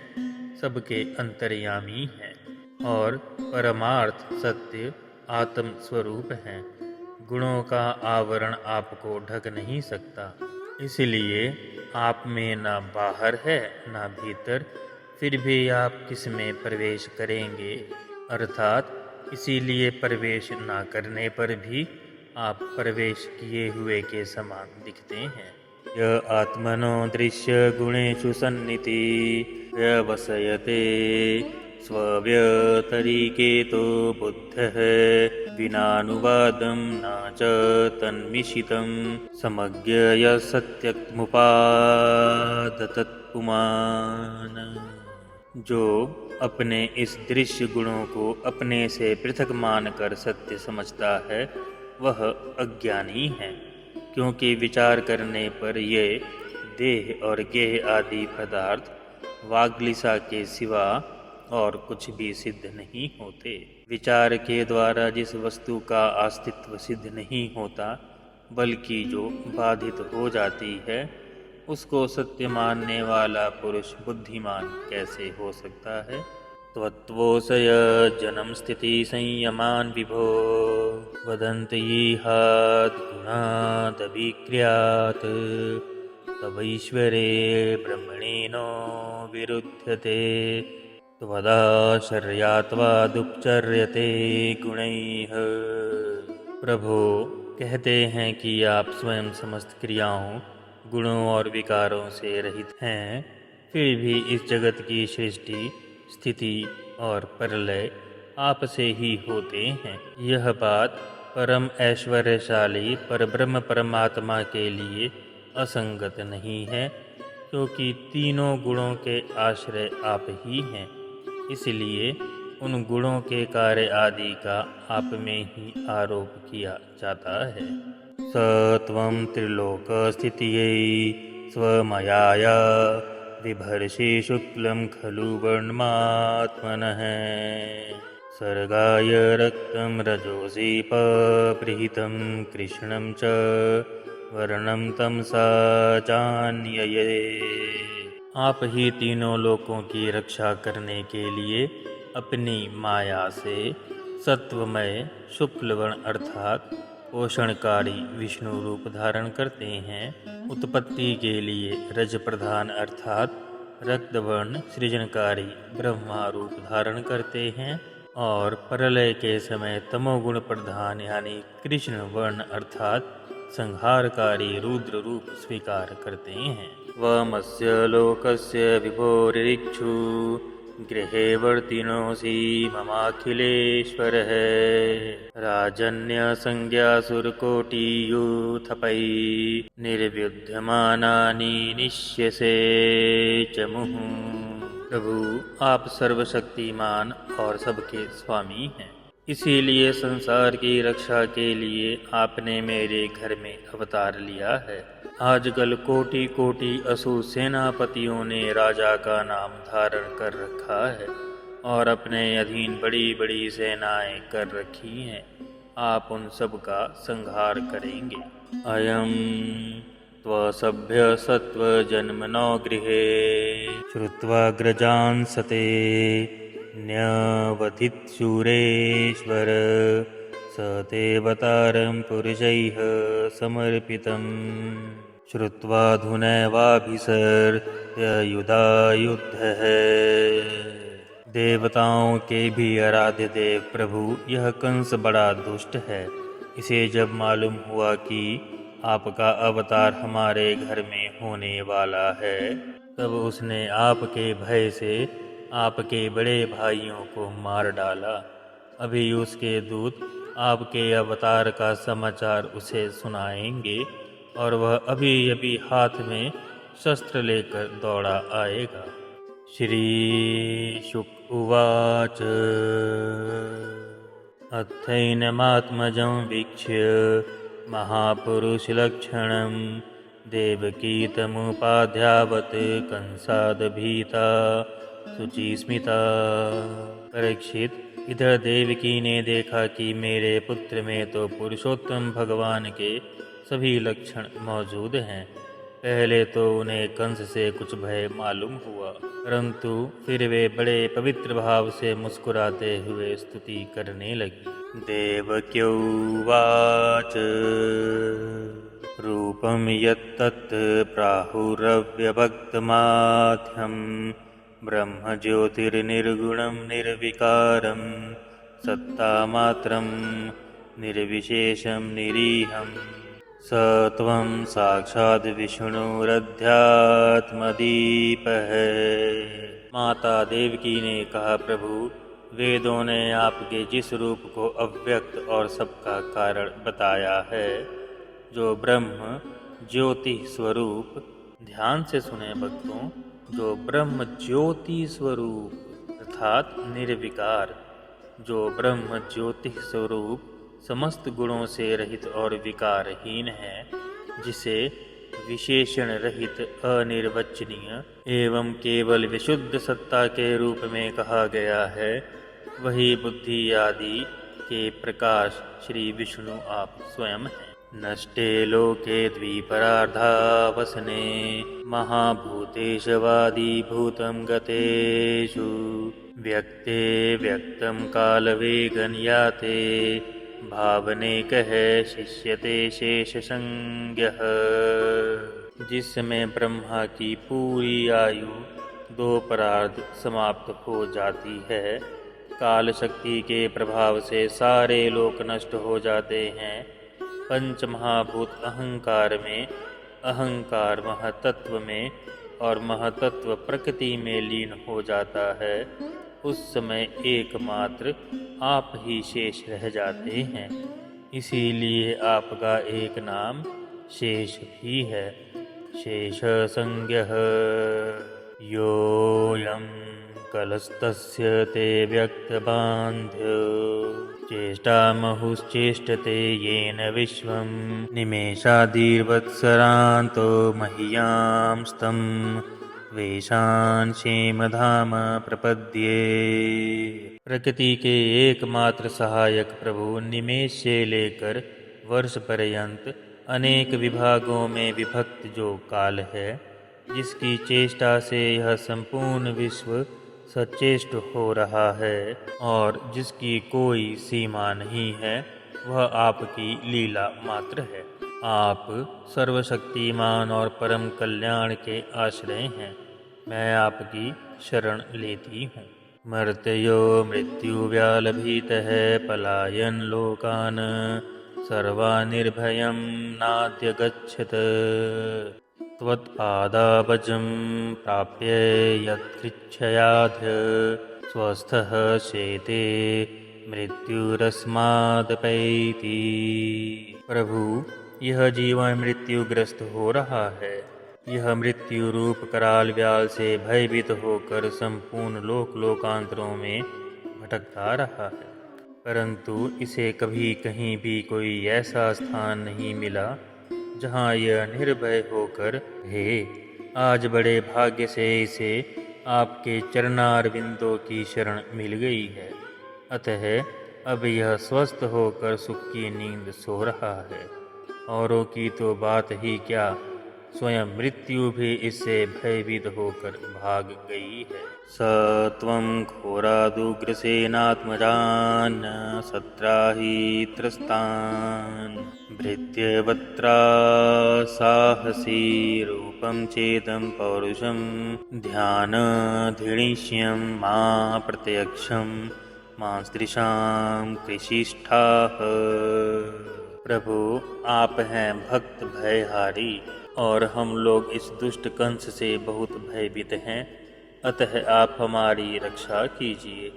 सबके अंतर्यामी हैं और परमार्थ सत्य आत्म स्वरूप हैं। गुणों का आवरण आपको ढक नहीं सकता, इसलिए आप में ना बाहर है ना भीतर, फिर भी आप किस में प्रवेश करेंगे। अर्थात इसीलिए प्रवेश ना करने पर भी आप प्रवेश किए हुए के समान दिखते हैं। यह आत्मनो दृश्य गुणेषु सन्निति व्यवसयते स्वव्यतिरेकेतो बुद्धः विनानुवादं न च तन्मिशितं समज्ञय सत्यमुपादतत् पुमान्। जो अपने इस दृश्य गुणों को अपने से पृथक मानकर सत्य समझता है, वह अज्ञानी है, क्योंकि विचार करने पर ये देह और गेह आदि पदार्थ वागलिसा के सिवा और कुछ भी सिद्ध नहीं होते। विचार के द्वारा जिस वस्तु का अस्तित्व सिद्ध नहीं होता, बल्कि जो बाधित हो जाती है, उसको सत्य मानने वाला पुरुष बुद्धिमान कैसे हो सकता है। त्वत्वोऽसय जन्म स्थिति संयमान् विभो वदन्ति यीहात् गुणादभिक्रियात् तवैश्वरे ब्रह्मणेनो विरुध्यते त्वदाश्चर्यात्वादुपचर्यते गुणैः। प्रभो कहते हैं कि आप स्वयं समस्त क्रियाओं, गुणों और विकारों से रहित हैं, फिर भी इस जगत की सृष्टि, स्थिति और प्रलय आपसे ही होते हैं। यह बात परम ऐश्वर्यशाली परब्रह्म परमात्मा के लिए असंगत नहीं है, क्योंकि तीनों गुणों के आश्रय आप ही हैं। इसलिए उन गुणों के कार्य आदि का आप में ही आरोप किया जाता है। सत्वं त्रिलोकस्थितियै स्वमायाया बिभर्षि शुक्लं खलु वर्णमात्मनः सर्गाय रक्तं रजोषि पबृहितं कृष्णं च वर्णं तमसा जान्यये। आप ही तीनों लोकों की रक्षा करने के लिए अपनी माया से सत्वमय शुक्ल वर्ण अर्थात पोषणकारी विष्णु रूप धारण करते हैं। उत्पत्ति के लिए रज प्रधान अर्थात रक्तवर्ण सृजनकारी ब्रह्मा रूप धारण करते हैं और प्रलय के समय तमोगुण प्रधान यानी कृष्ण वर्ण अर्थात संहारकारी रुद्र रूप स्वीकार करते हैं। वमस्य लोकस्य विभोरिक्षु गृहे वर्तिनोऽसि ममाखिलेश्वरः राजन्य संज्ञासुरकोटियूथपै निर्विद्यमानानि निश्यसे च मुहुः। प्रभु आप सर्वशक्तिमान और सबके स्वामी हैं, इसीलिए संसार की रक्षा के लिए आपने मेरे घर में अवतार लिया है। आजकल कोटि कोटि असुर सेनापतियों ने राजा का नाम धारण कर रखा है और अपने अधीन बड़ी बड़ी सेनाएं कर रखी हैं। आप उन सब का संहार करेंगे। अयं त्वसभ्य सत्व जन्मनो गृहे श्रुत्वाग्रजान् सते न्यवथित शूरेश्वर स तेऽवतारं पुरुषैः समर्पितम् श्रुत्वाधुनैवाभिसर्प्ययुधायुद्धः। देवताओं के भी आराध्य देव प्रभु यह कंस बड़ा दुष्ट है। इसे जब मालूम हुआ कि आपका अवतार हमारे घर में होने वाला है तब उसने आपके भय से आपके बड़े भाइयों को मार डाला। अभी उसके दूत आपके अवतार का समाचार उसे सुनाएंगे और वह अभी अभी हाथ में शस्त्र लेकर दौड़ा आएगा। श्री शुक उवाच अथैनमात्मजं वीक्ष्य महापुरुषलक्षणं देवकी तमुपाध्यावत् कंसादभीता शुचिस्मिता। परीक्षित, इधर देवकी ने देखा कि मेरे पुत्र में तो पुरुषोत्तम भगवान के सभी लक्षण मौजूद हैं। पहले तो उन्हें कंस से कुछ भय मालूम हुआ, परंतु फिर वे बड़े पवित्र भाव से मुस्कुराते हुए स्तुति करने लगी। देवक्युवाच रूपं यत्तत् प्राहुरव्यभक्तमाध्यं ब्रह्म ज्योतिर्निर्गुणं निर्विकारं सत्तामात्रं निर्विशेषं निरीहं स त्वं साक्षात् विष्णुरध्यात्मदीपः। माता देवकी ने कहा, प्रभु वेदों ने आपके जिस रूप को अव्यक्त और सबका कारण बताया है, जो ब्रह्म ज्योति स्वरूप, ध्यान से सुने भक्तों, जो ब्रह्म ज्योति स्वरूप अर्थात निर्विकार, जो ब्रह्म ज्योति स्वरूप समस्त गुणों से रहित और विकारहीन है, जिसे विशेषण रहित अनिर्वचनीय एवं केवल विशुद्ध सत्ता के रूप में कहा गया है, वही बुद्धि आदि के प्रकाश श्री विष्णु आप स्वयं हैं। नष्टे लोके द्विपरार्धावसने महाभूतेशवादिभूतं गतेषु व्यक्ते व्यक्तं कालवेगं याते भावने कह शिष्यते शेषसंज्ञः। जिस समय ब्रह्मा की पूरी आयु दो परार्ध समाप्त हो जाती है, काल शक्ति के प्रभाव से सारे लोक नष्ट हो जाते हैं, पंच महाभूत अहंकार में, अहंकार महतत्व में और महतत्व प्रकृति में लीन हो जाता है, उस समय एकमात्र आप ही शेष रह जाते हैं। इसीलिए आपका एक नाम शेष भी है, शेष संज्ञः। योऽयं कलस्तस्य ते व्यक्तबान्ध्यो चेष्टामहुश्चेष्टते येन विश्वं निमेषादिर्वत्सरान्तो मह्यां स्तं वेशान क्षेमधाम प्रपद्ये। प्रकृति के एकमात्र सहायक प्रभु निमेष से लेकर वर्ष पर्यंत अनेक विभागों में विभक्त जो काल है, जिसकी चेष्टा से यह संपूर्ण विश्व सचेष्ट हो रहा है और जिसकी कोई सीमा नहीं है, वह आपकी लीला मात्र है। आप सर्वशक्तिमान और परम कल्याण के आश्रय हैं। मैं आपकी शरण लेती हूँ। मर्त्यो मृत्युव्यालभीतः पलायन लोकान् सर्वानिर्भयं नाद्यगच्छत्। त्वत्पादाब्जं प्राप्य यत्कृच्छयाद्य स्वस्थः शेते मृत्युरस्मादपैति। प्रभु, यह जीवन मृत्युग्रस्त हो रहा है। यह मृत्यु रूप कराल व्याल से भयभीत होकर संपूर्ण लोकांतरों में भटकता रहा है, परंतु इसे कभी कहीं भी कोई ऐसा स्थान नहीं मिला जहाँ यह निर्भय होकर रहे। आज बड़े भाग्य से इसे आपके चरणारविंदों की शरण मिल गई है, अतः अब यह स्वस्थ होकर सुख की नींद सो रहा है। औरों की तो बात ही क्या, स्वयं मृत्यु भी इससे भयभीत होकर भाग गई है। स त्वं घोरादुग्रसेनात्मजान् सत्राहि त्रस्तान् भृत्यवत्रा साहसी रूपं चेदं पौरुषं ध्यानधिणिष्यं मा प्रत्यक्षं मांस्त्रिषां कृषिष्ठाः। प्रभु, आप हैं भक्त भयहारी और हम लोग इस दुष्ट कंस से बहुत भयभीत हैं, अतः आप हमारी रक्षा कीजिए।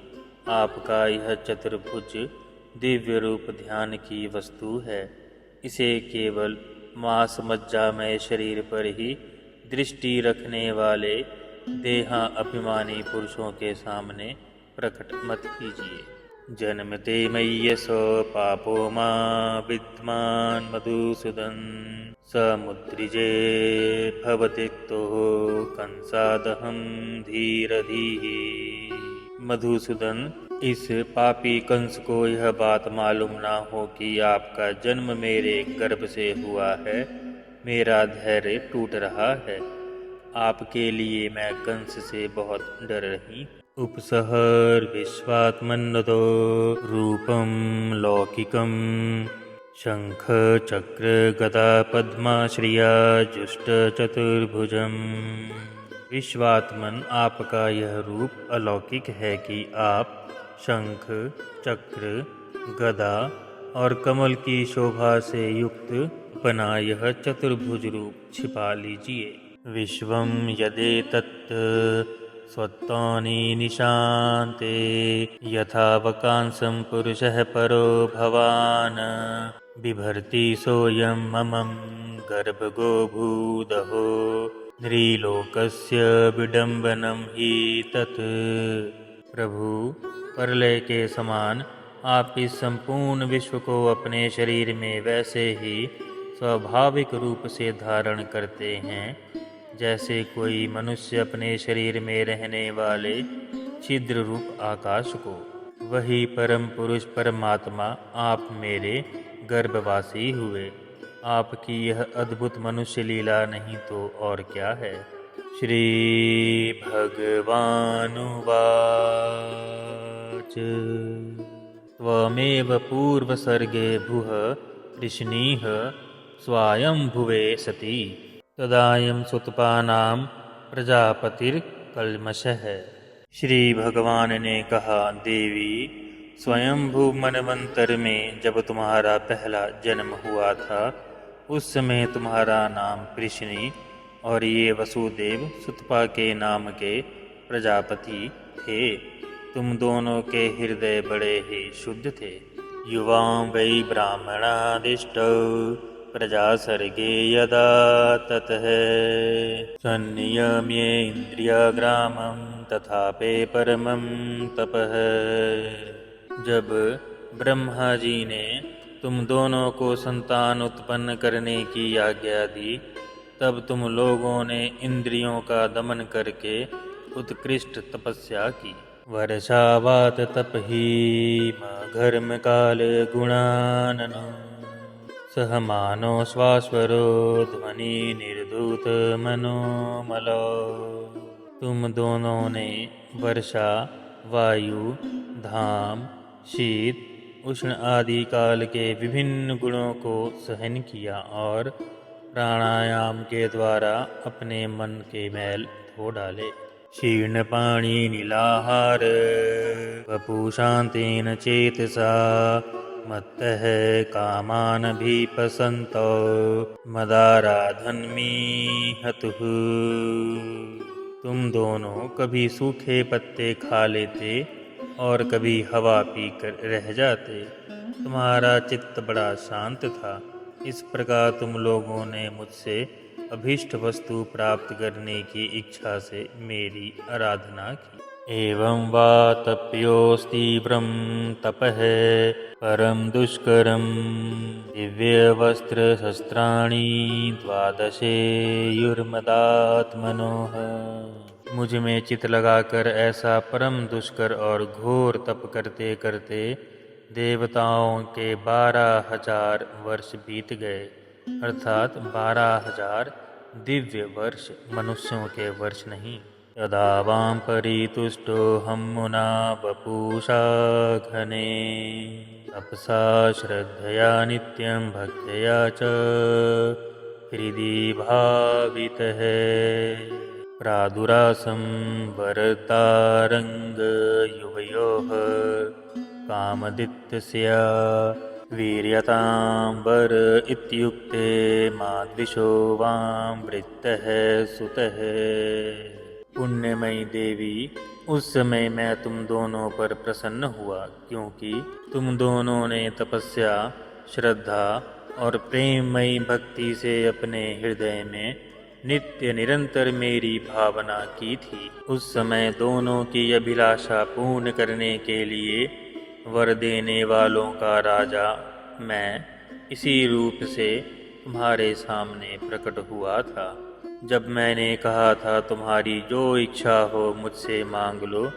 आपका यह चतुर्भुज दिव्य रूप ध्यान की वस्तु है। इसे केवल मांस मज्जामय शरीर पर ही दृष्टि रखने वाले देहा अभिमानी पुरुषों के सामने प्रकट मत कीजिए। जन्मते मय्यस पापो मा विद्वान् मधुसूदन समुद्रिजे भवतिक्तो कंसादहं धीरधीः। मधुसूदन, इस पापी कंस को यह बात मालूम ना हो कि आपका जन्म मेरे गर्भ से हुआ है। मेरा धैर्य टूट रहा है। आपके लिए मैं कंस से बहुत डर रही। उपसहर विश्वात्मन्नतो रूपं लौकिकं शंख चक्र गदा पद्माश्रिया जुष्ट चतुर्भुजम्। विश्वात्मन, आपका यह रूप अलौकिक है कि आप शंख चक्र गदा और कमल की शोभा से युक्त अपना यह चतुर्भुज रूप छिपा लीजिए। विश्वं यदेतत् स्वत्तानि निशान्ते यथा वकांसं पुरुषः परो भवान् बिभर्ति सोऽयं ममं गर्भगो भूदहो नृलोकस्य विडम्बनं हि तत्। प्रभु, प्रलय के समान आप इस संपूर्ण विश्व को अपने शरीर में वैसे ही स्वाभाविक रूप से धारण करते हैं जैसे कोई मनुष्य अपने शरीर में रहने वाले छिद्र रूप आकाश को। वही परम पुरुष परमात्मा आप मेरे गर्भवासी हुए। आपकी यह अद्भुत मनुष्य लीला नहीं तो और क्या है। श्री भगवानुवाच त्वमेव पूर्वसर्गे भुः कृष्णीः स्वायंभुवे सति तदायं सुतपानां प्रजापतिर्कल्मषः। श्री भगवान ने कहा, देवी, स्वयंभू मनवंतर में जब तुम्हारा पहला जन्म हुआ था, उस समय तुम्हारा नाम कृष्णी और ये वसुदेव सुतपा के नाम के प्रजापति थे। तुम दोनों के हृदय बड़े ही शुद्ध थे। युवां वै ब्राह्मणादिष्टौ प्रजा सर्गे यदा ततः संनियम्य इंद्रियग्रामं तथापि परमं तपः। जब ब्रह्मा जी ने तुम दोनों को संतान उत्पन्न करने की आज्ञा दी, तब तुम लोगों ने इंद्रियों का दमन करके उत्कृष्ट तपस्या की। वर्षावात तप ही घर्म काल गुणाननो सहमानो स्वास्वरो ध्वनि निर्धूत मनोमलो। तुम दोनों ने वर्षा, वायु, धाम, शीत उष्ण आदि काल के विभिन्न गुणों को सहन किया और प्राणायाम के द्वारा अपने मन के मैल धो डाले। क्षीण पाणी नीलाहार वपुशान्तेन चेतसा मत्तः कामानभिपसन्तो मदाराधन्मीहतुः। तुम दोनों कभी सूखे पत्ते खा लेते और कभी हवा पीकर रह जाते। तुम्हारा चित्त बड़ा शांत था। इस प्रकार तुम लोगों ने मुझसे अभीष्ट वस्तु प्राप्त करने की इच्छा से मेरी आराधना की। एवं वा तप्योस्तीव्रं तपः परम दुष्करं दिव्यवस्त्रशस्त्राणि द्वादशेयुर्मदात्मनोः। मुझ में चित लगाकर ऐसा परम दुष्कर और घोर तप करते करते देवताओं के 12,000 वर्ष बीत गए, अर्थात 12,000 दिव्य वर्ष, मनुष्यों के वर्ष नहीं। यदा वां परितुष्टो हम मुना वपुषा घने तपसा श्रद्धया नित्यं भक्त्या च हृदि भावितः प्रादुरासं वरदारङ्गयुवयोः कामदित्यस्य वीर्यतां वर इत्युक्ते माद्विषो वां वृत्तः सुतः। पुण्यमयी देवी, उस समय मैं तुम दोनों पर प्रसन्न हुआ, क्योंकि तुम दोनों ने तपस्या, श्रद्धा और प्रेममयी भक्ति से अपने हृदय में नित्य निरंतर मेरी भावना की थी। उस समय दोनों की अभिलाषा पूर्ण करने के लिए वर देने वालों का राजा मैं इसी रूप से तुम्हारे सामने प्रकट हुआ था। जब मैंने कहा था तुम्हारी जो इच्छा हो मुझसे मांग लो,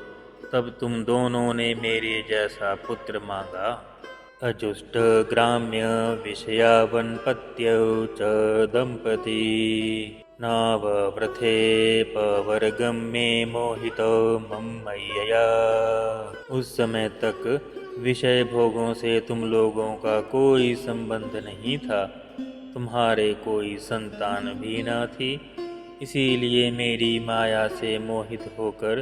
तब तुम दोनों ने मेरे जैसा पुत्र मांगा। अजुष्ट ग्राम्य विषयावनपत्यौ च दंपती नावव्रथे पवर्गं मे मोहितो मम्मय्यया। उस समय तक विषय भोगों से तुम लोगों का कोई संबंध नहीं था, तुम्हारे कोई संतान भी न थी, इसीलिए मेरी माया से मोहित होकर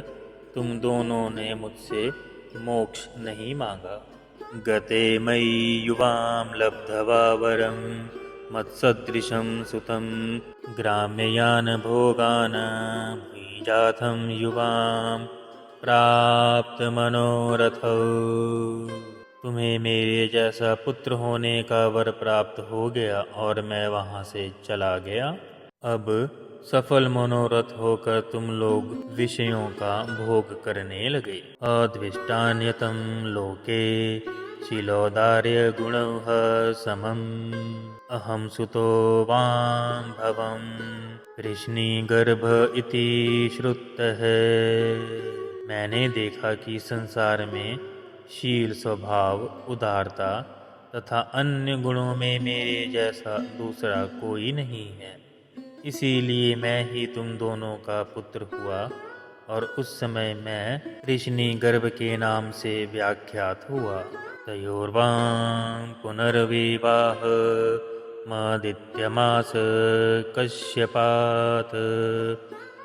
तुम दोनों ने मुझसे मोक्ष नहीं मांगा। गते मयि युवां लब्ध्वा वरं मत्सदृशं सुतं ग्राम्ययान भोगान जातं युवां प्राप्त मनोरथौ। तुम्हें मेरे जैसा पुत्र होने का वर प्राप्त हो गया और मैं वहाँ से चला गया। अब सफल मनोरथ होकर तुम लोग विषयों का भोग करने लगे। अद्विष्टान्यतं लोके शीलोदार्य गुणः समम् अहं सुतो वां भवं वृष्णिगर्भ इति श्रुतः। मैंने देखा कि संसार में शील, स्वभाव, उदारता तथा अन्य गुणों में मेरे जैसा दूसरा कोई नहीं है, इसीलिए मैं ही तुम दोनों का पुत्र हुआ और उस समय मैं वृष्णि गर्भ के नाम से व्याख्यात हुआ। तयोर्वां पुनर्विवाह मादित्यमास कश्यपात्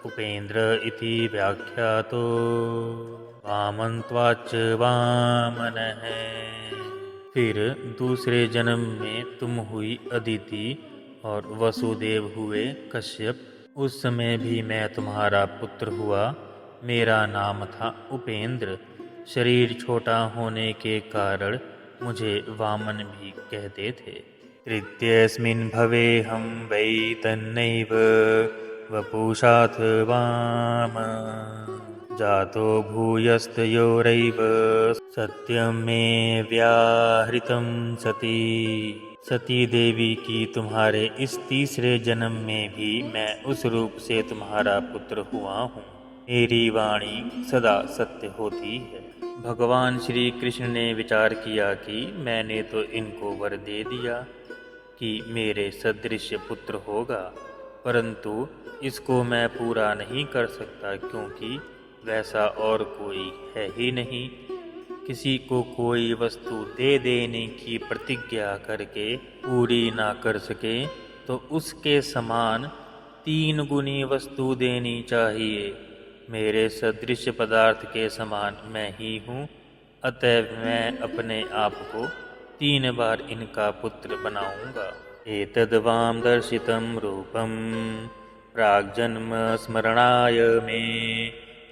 उपेन्द्र इति व्याख्यातो वामन्त्वाच्च वामनः। फिर दूसरे जन्म में तुम हुई अदिति और वसुदेव हुए कश्यप। उस समय भी मैं तुम्हारा पुत्र हुआ। मेरा नाम था उपेंद्र। शरीर छोटा होने के कारण मुझे वामन भी कहते थे। तृतीयस्मिन् भवेऽहं वै तन्नैव वपुषाथ वाम जातो भूयस्तयोरैव सत्यं मे व्याहृतं सती। सती देवी की तुम्हारे इस तीसरे जन्म में भी मैं उस रूप से तुम्हारा पुत्र हुआ हूँ। मेरी वाणी सदा सत्य होती है। भगवान श्री कृष्ण ने विचार किया कि मैंने तो इनको वर दे दिया कि मेरे सदृश पुत्र होगा, परंतु इसको मैं पूरा नहीं कर सकता, क्योंकि वैसा और कोई है ही नहीं। किसी को कोई वस्तु दे देने की प्रतिज्ञा करके पूरी ना कर सके तो उसके समान 3 गुनी वस्तु देनी चाहिए। मेरे सदृश पदार्थ के समान मैं ही हूँ, अतएव मैं अपने आप को 3 बार इनका पुत्र बनाऊंगा। एतद्वां दर्शितं रूपं प्राग्जन्म स्मरणाय मे,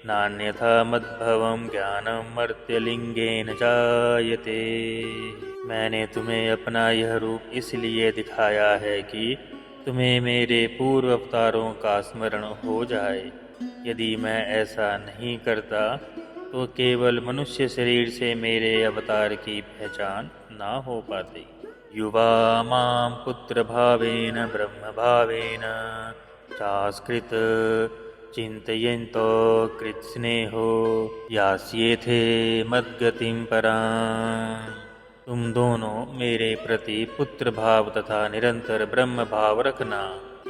नान्यथा मद्भवं ज्ञानं मर्त्यलिंगेन जायते। मैंने तुम्हें अपना यह रूप इसलिए दिखाया है कि तुम्हें मेरे पूर्व अवतारों का स्मरण हो जाए। यदि मैं ऐसा नहीं करता तो केवल मनुष्य शरीर से मेरे अवतार की पहचान ना हो पाती। युवा मां पुत्र भावेन ब्रह्म भावेन चास्कृत चिन्तयन्तो कृत्स्नेहो यास्येथे मद्गतिं पराम्। तुम दोनों मेरे प्रति पुत्र भाव तथा निरंतर ब्रह्म भाव रखना।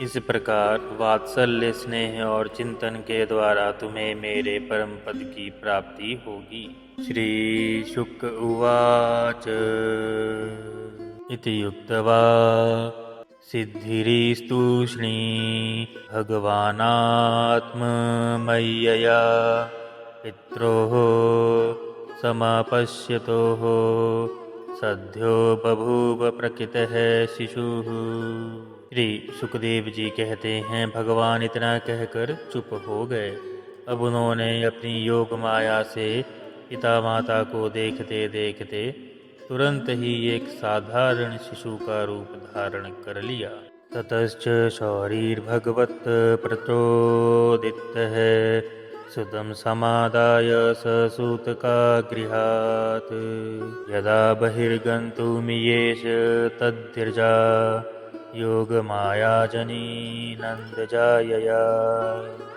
इस प्रकार वात्सल्य, स्नेह और चिंतन के द्वारा तुम्हें मेरे परम पद की प्राप्ति होगी। श्री शुक उवाच इति युक्त्वा सिद्धिरिस्तूष्णी भगवानात्ममय्यया पित्रोः समापश्यतोः सद्यो बभूव प्रकृतः शिशुः। श्री सुखदेव जी कहते हैं, भगवान इतना कहकर चुप हो गए। अब उन्होंने अपनी योग माया से पिता माता को देखते देखते तुरंत ही एक साधारण शिशु का रूप धारण कर लिया। ततश्च शौरीर्भगवत् प्रचोदितः सुतं समादाय ससूतकागृहात्। यदा बहिर्गन्तुमियेष तद्धिर्जा योगमायाजनी नंदजायया।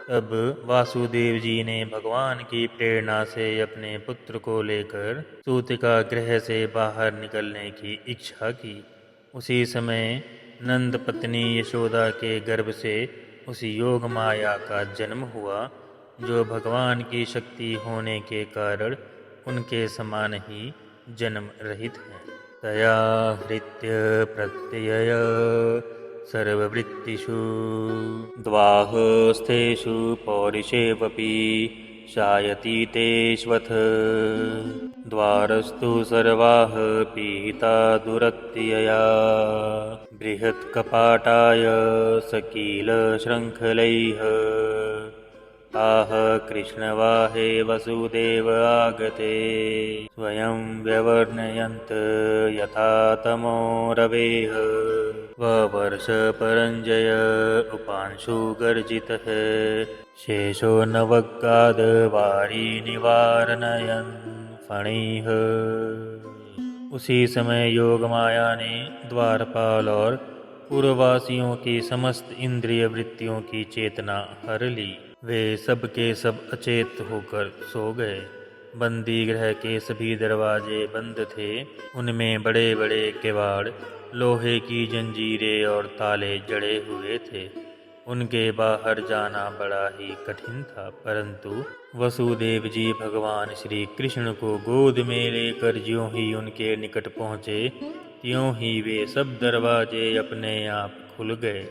अब वासुदेव जी ने भगवान की प्रेरणा से अपने पुत्र को लेकर सूतिका गृह से बाहर निकलने की इच्छा की। उसी समय नंद पत्नी यशोदा के गर्भ से उस योग माया का जन्म हुआ, जो भगवान की शक्ति होने के कारण उनके समान ही जन्म रहित है। तया हृत्य प्रत्यय सर्ववृत्तिषु द्वाहस्थेषु पौरुषेवपि शायति तेष्वथ। द्वारस्तु सर्वाः पीता दुरत्यया बृहत्कपाटाय सकीलशृङ्खलैः। आह कृष्णवाहे वसुदेव आगते स्वयं व्यवर्णयन्त यथा तमो रवेः। ववर्ष परञ्जय उपांशुगर्जितः शेषो नवगाद वारी निवारणयन् फणिः। उसी समय योग माया ने द्वारपाल और पूर्ववासियों की समस्त इंद्रिय वृत्तियों की चेतना हर ली। वे सब के सब अचेत होकर सो गए। बंदी गृह के सभी दरवाजे बंद थे। उनमें बड़े बड़े किवाड़, लोहे की जंजीरें और ताले जड़े हुए थे। उनके बाहर जाना बड़ा ही कठिन था, परंतु वसुदेव जी भगवान श्री कृष्ण को गोद में लेकर ज्यों ही उनके निकट पहुँचे, त्यों ही वे सब दरवाजे अपने आप खुल गए।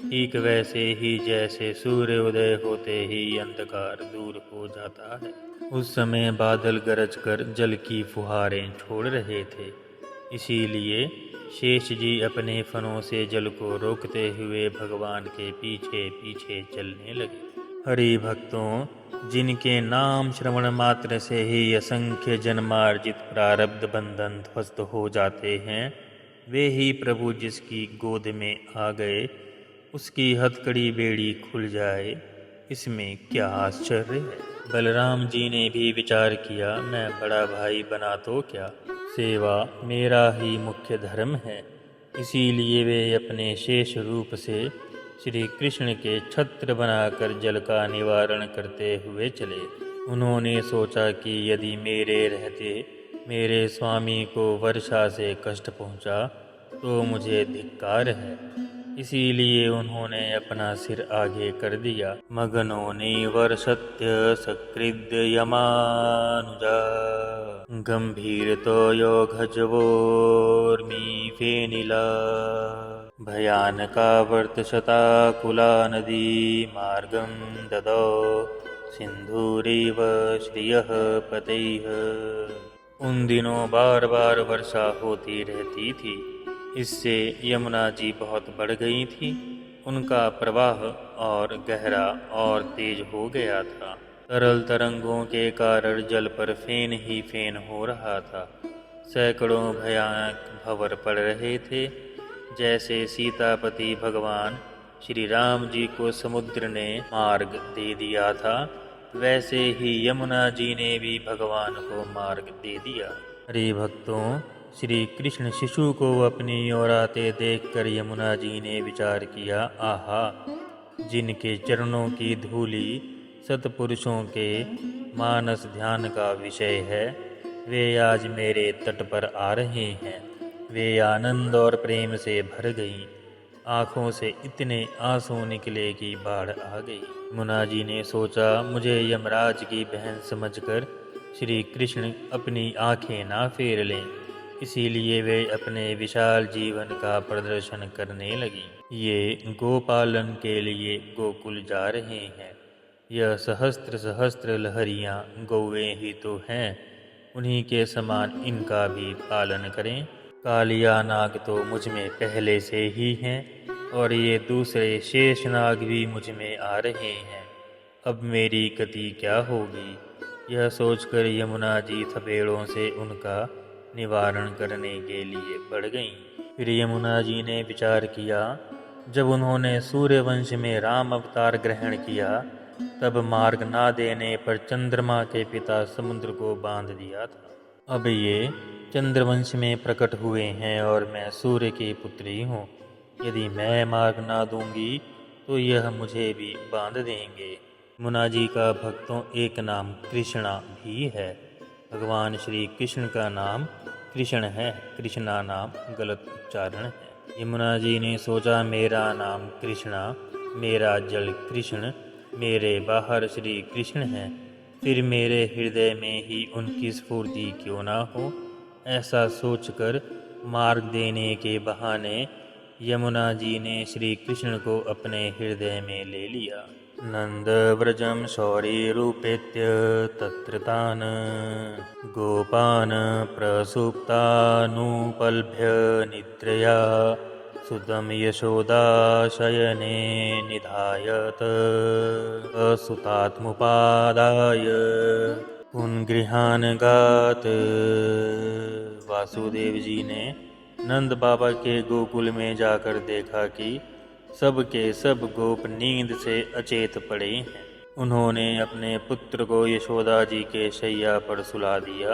ठीक वैसे ही जैसे सूर्य उदय होते ही अंधकार दूर हो जाता है। उस समय बादल गरज कर जल की फुहारें छोड़ रहे थे, इसीलिए शेष जी अपने फनों से जल को रोकते हुए भगवान के पीछे पीछे चलने लगे। हरि भक्तों, जिनके नाम श्रवण मात्र से ही असंख्य जन्मार्जित प्रारब्ध बंधन ध्वस्त हो जाते हैं, वे ही प्रभु जिसकी गोद में आ गए उसकी हथकड़ी बेड़ी खुल जाए, इसमें क्या आश्चर्य है। बलराम जी ने भी विचार किया, मैं बड़ा भाई बना तो क्या, सेवा मेरा ही मुख्य धर्म है। इसीलिए वे अपने शेष रूप से श्री कृष्ण के छत्र बनाकर जल का निवारण करते हुए चले। उन्होंने सोचा कि यदि मेरे रहते मेरे स्वामी को वर्षा से कष्ट पहुंचा तो मुझे धिक्कार है। इसीलिए उन्होंने अपना सिर आगे कर दिया। मगनो निवर्षत्य सकृद्य यमानुजा गंभीर तो योगजवोर्मी फेनिला भयानका वर्तशताकुला नदी मार्गं ददौ सिंधुरेव श्रियः पतैः। उन दिनों बार बार वर्षा होती रहती थी। इससे यमुना जी बहुत बढ़ गई थी। उनका प्रवाह और गहरा और तेज हो गया था। तरल तरंगों के कारण जल पर फेन ही फेन हो रहा था। सैकड़ों भयानक भंवर पड़ रहे थे। जैसे सीतापति भगवान श्री राम जी को समुद्र ने मार्ग दे दिया था, वैसे ही यमुना जी ने भी भगवान को मार्ग दे दिया। अरे भक्तों, श्री कृष्ण शिशु को अपनी ओर आते देखकर यमुना जी ने विचार किया, आहा, जिनके चरणों की धूली सतपुरुषों के मानस ध्यान का विषय है, वे आज मेरे तट पर आ रहे हैं। वे आनंद और प्रेम से भर गईं। आँखों से इतने आंसू निकले कि बाढ़ आ गई। मुना जी ने सोचा, मुझे यमराज की बहन समझकर श्री कृष्ण अपनी आँखें ना फेर लें। इसीलिए वे अपने विशाल जीवन का प्रदर्शन करने लगी। ये गोपालन के लिए गोकुल जा रहे हैं। यह सहस्त्र सहस्त्र लहरियाँ गौवें ही तो हैं। उन्हीं के समान इनका भी पालन करें। कालिया नाग तो मुझ में पहले से ही हैं और ये दूसरे शेष नाग भी मुझ में आ रहे हैं। अब मेरी गति क्या होगी? यह सोचकर यमुना जी थपेड़ों से उनका निवारण करने के लिए बढ़ गईं। फिर यमुना जी ने विचार किया, जब उन्होंने सूर्यवंश में राम अवतार ग्रहण किया, तब मार्ग ना देने पर चंद्रमा के पिता समुद्र को बांध दिया था। अब ये चंद्रवंश में प्रकट हुए हैं और मैं सूर्य की पुत्री हूँ। यदि मैं मार्ग ना दूंगी तो यह मुझे भी बांध देंगे। मुना जी का भक्तों एक नाम कृष्णा भी है। भगवान श्री कृष्ण का नाम कृष्ण है, कृष्णा नाम गलत उच्चारण है। यमुना जी ने सोचा, मेरा नाम कृष्णा, मेरा जल कृष्ण, मेरे बाहर श्री कृष्ण है, फिर मेरे हृदय में ही उनकी स्फूर्ति क्यों ना हो। ऐसा सोचकर मार्ग देने के बहाने यमुना जी ने श्री कृष्ण को अपने हृदय में ले लिया। नंद व्रजम शौरी रूपेत्य तत्र तान गोपान प्रसुप्तानुपल्भ्य निद्रया सुतम यशोदाशयने निधायत सुतात्मुपादाय पुनगृहान गात। वासुदेव जी ने नंद बाबा के गोकुल में जाकर देखा कि सब के सब गोप नींद से अचेत पड़े हैं। उन्होंने अपने पुत्र को यशोदा जी के शैया पर सुला दिया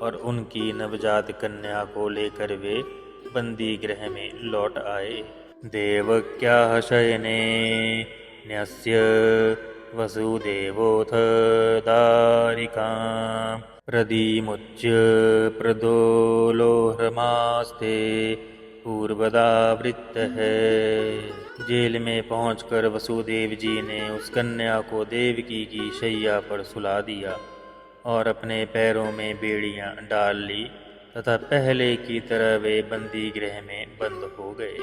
और उनकी नवजात कन्या को लेकर वे बंदी गृह में लौट आए। देवक्याः शयने न्यस्य वसुदेवोऽथ दारिकां प्रदीमुच्य प्रदोलोहमास्ते पूर्वदावृत्तः। जेल में पहुंचकर वसुदेव जी ने उस कन्या को देवकी की शैया पर सुला दिया और अपने पैरों में बेड़ियां डाल ली तथा पहले की तरह वे बंदी गृह में बंद हो गए।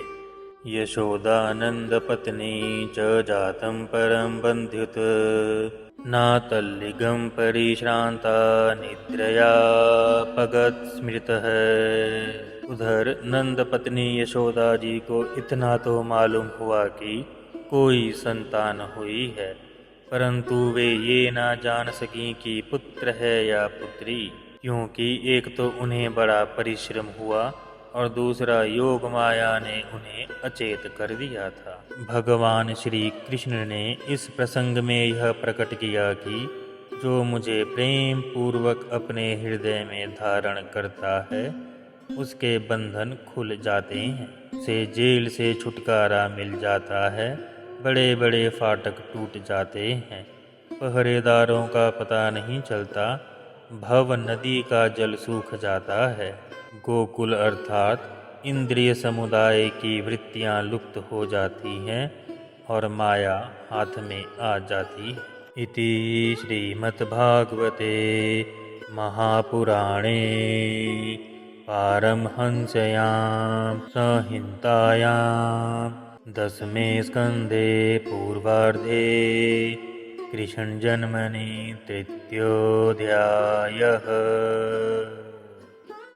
यशोदानंद पत्नी च जातं परम बंध्युत नातल्लिगं परिश्रांता निद्रया पगत स्मृतः। उधर नंद पत्नी यशोदा जी को इतना तो मालूम हुआ कि कोई संतान हुई है, परंतु वे ये ना जान सकी कि पुत्र है या पुत्री, क्योंकि एक तो उन्हें बड़ा परिश्रम हुआ और दूसरा योग माया ने उन्हें अचेत कर दिया था। भगवान श्री कृष्ण ने इस प्रसंग में यह प्रकट किया कि जो मुझे प्रेम पूर्वक अपने हृदय में धारण करता है, उसके बंधन खुल जाते हैं। से जेल से छुटकारा मिल जाता है, बड़े बड़े फाटक टूट जाते हैं, पहरेदारों का पता नहीं चलता, भव नदी का जल सूख जाता है। गोकुल अर्थात इंद्रिय समुदाय की वृत्तियां लुप्त हो जाती हैं और माया हाथ में आ जाती है। इति श्रीमद्भागवते महापुराणे पारमहंस्यां संहितायां दशमे स्कन्धे पूर्वार्धे कृष्णजन्मनि तृतीयोऽध्यायः।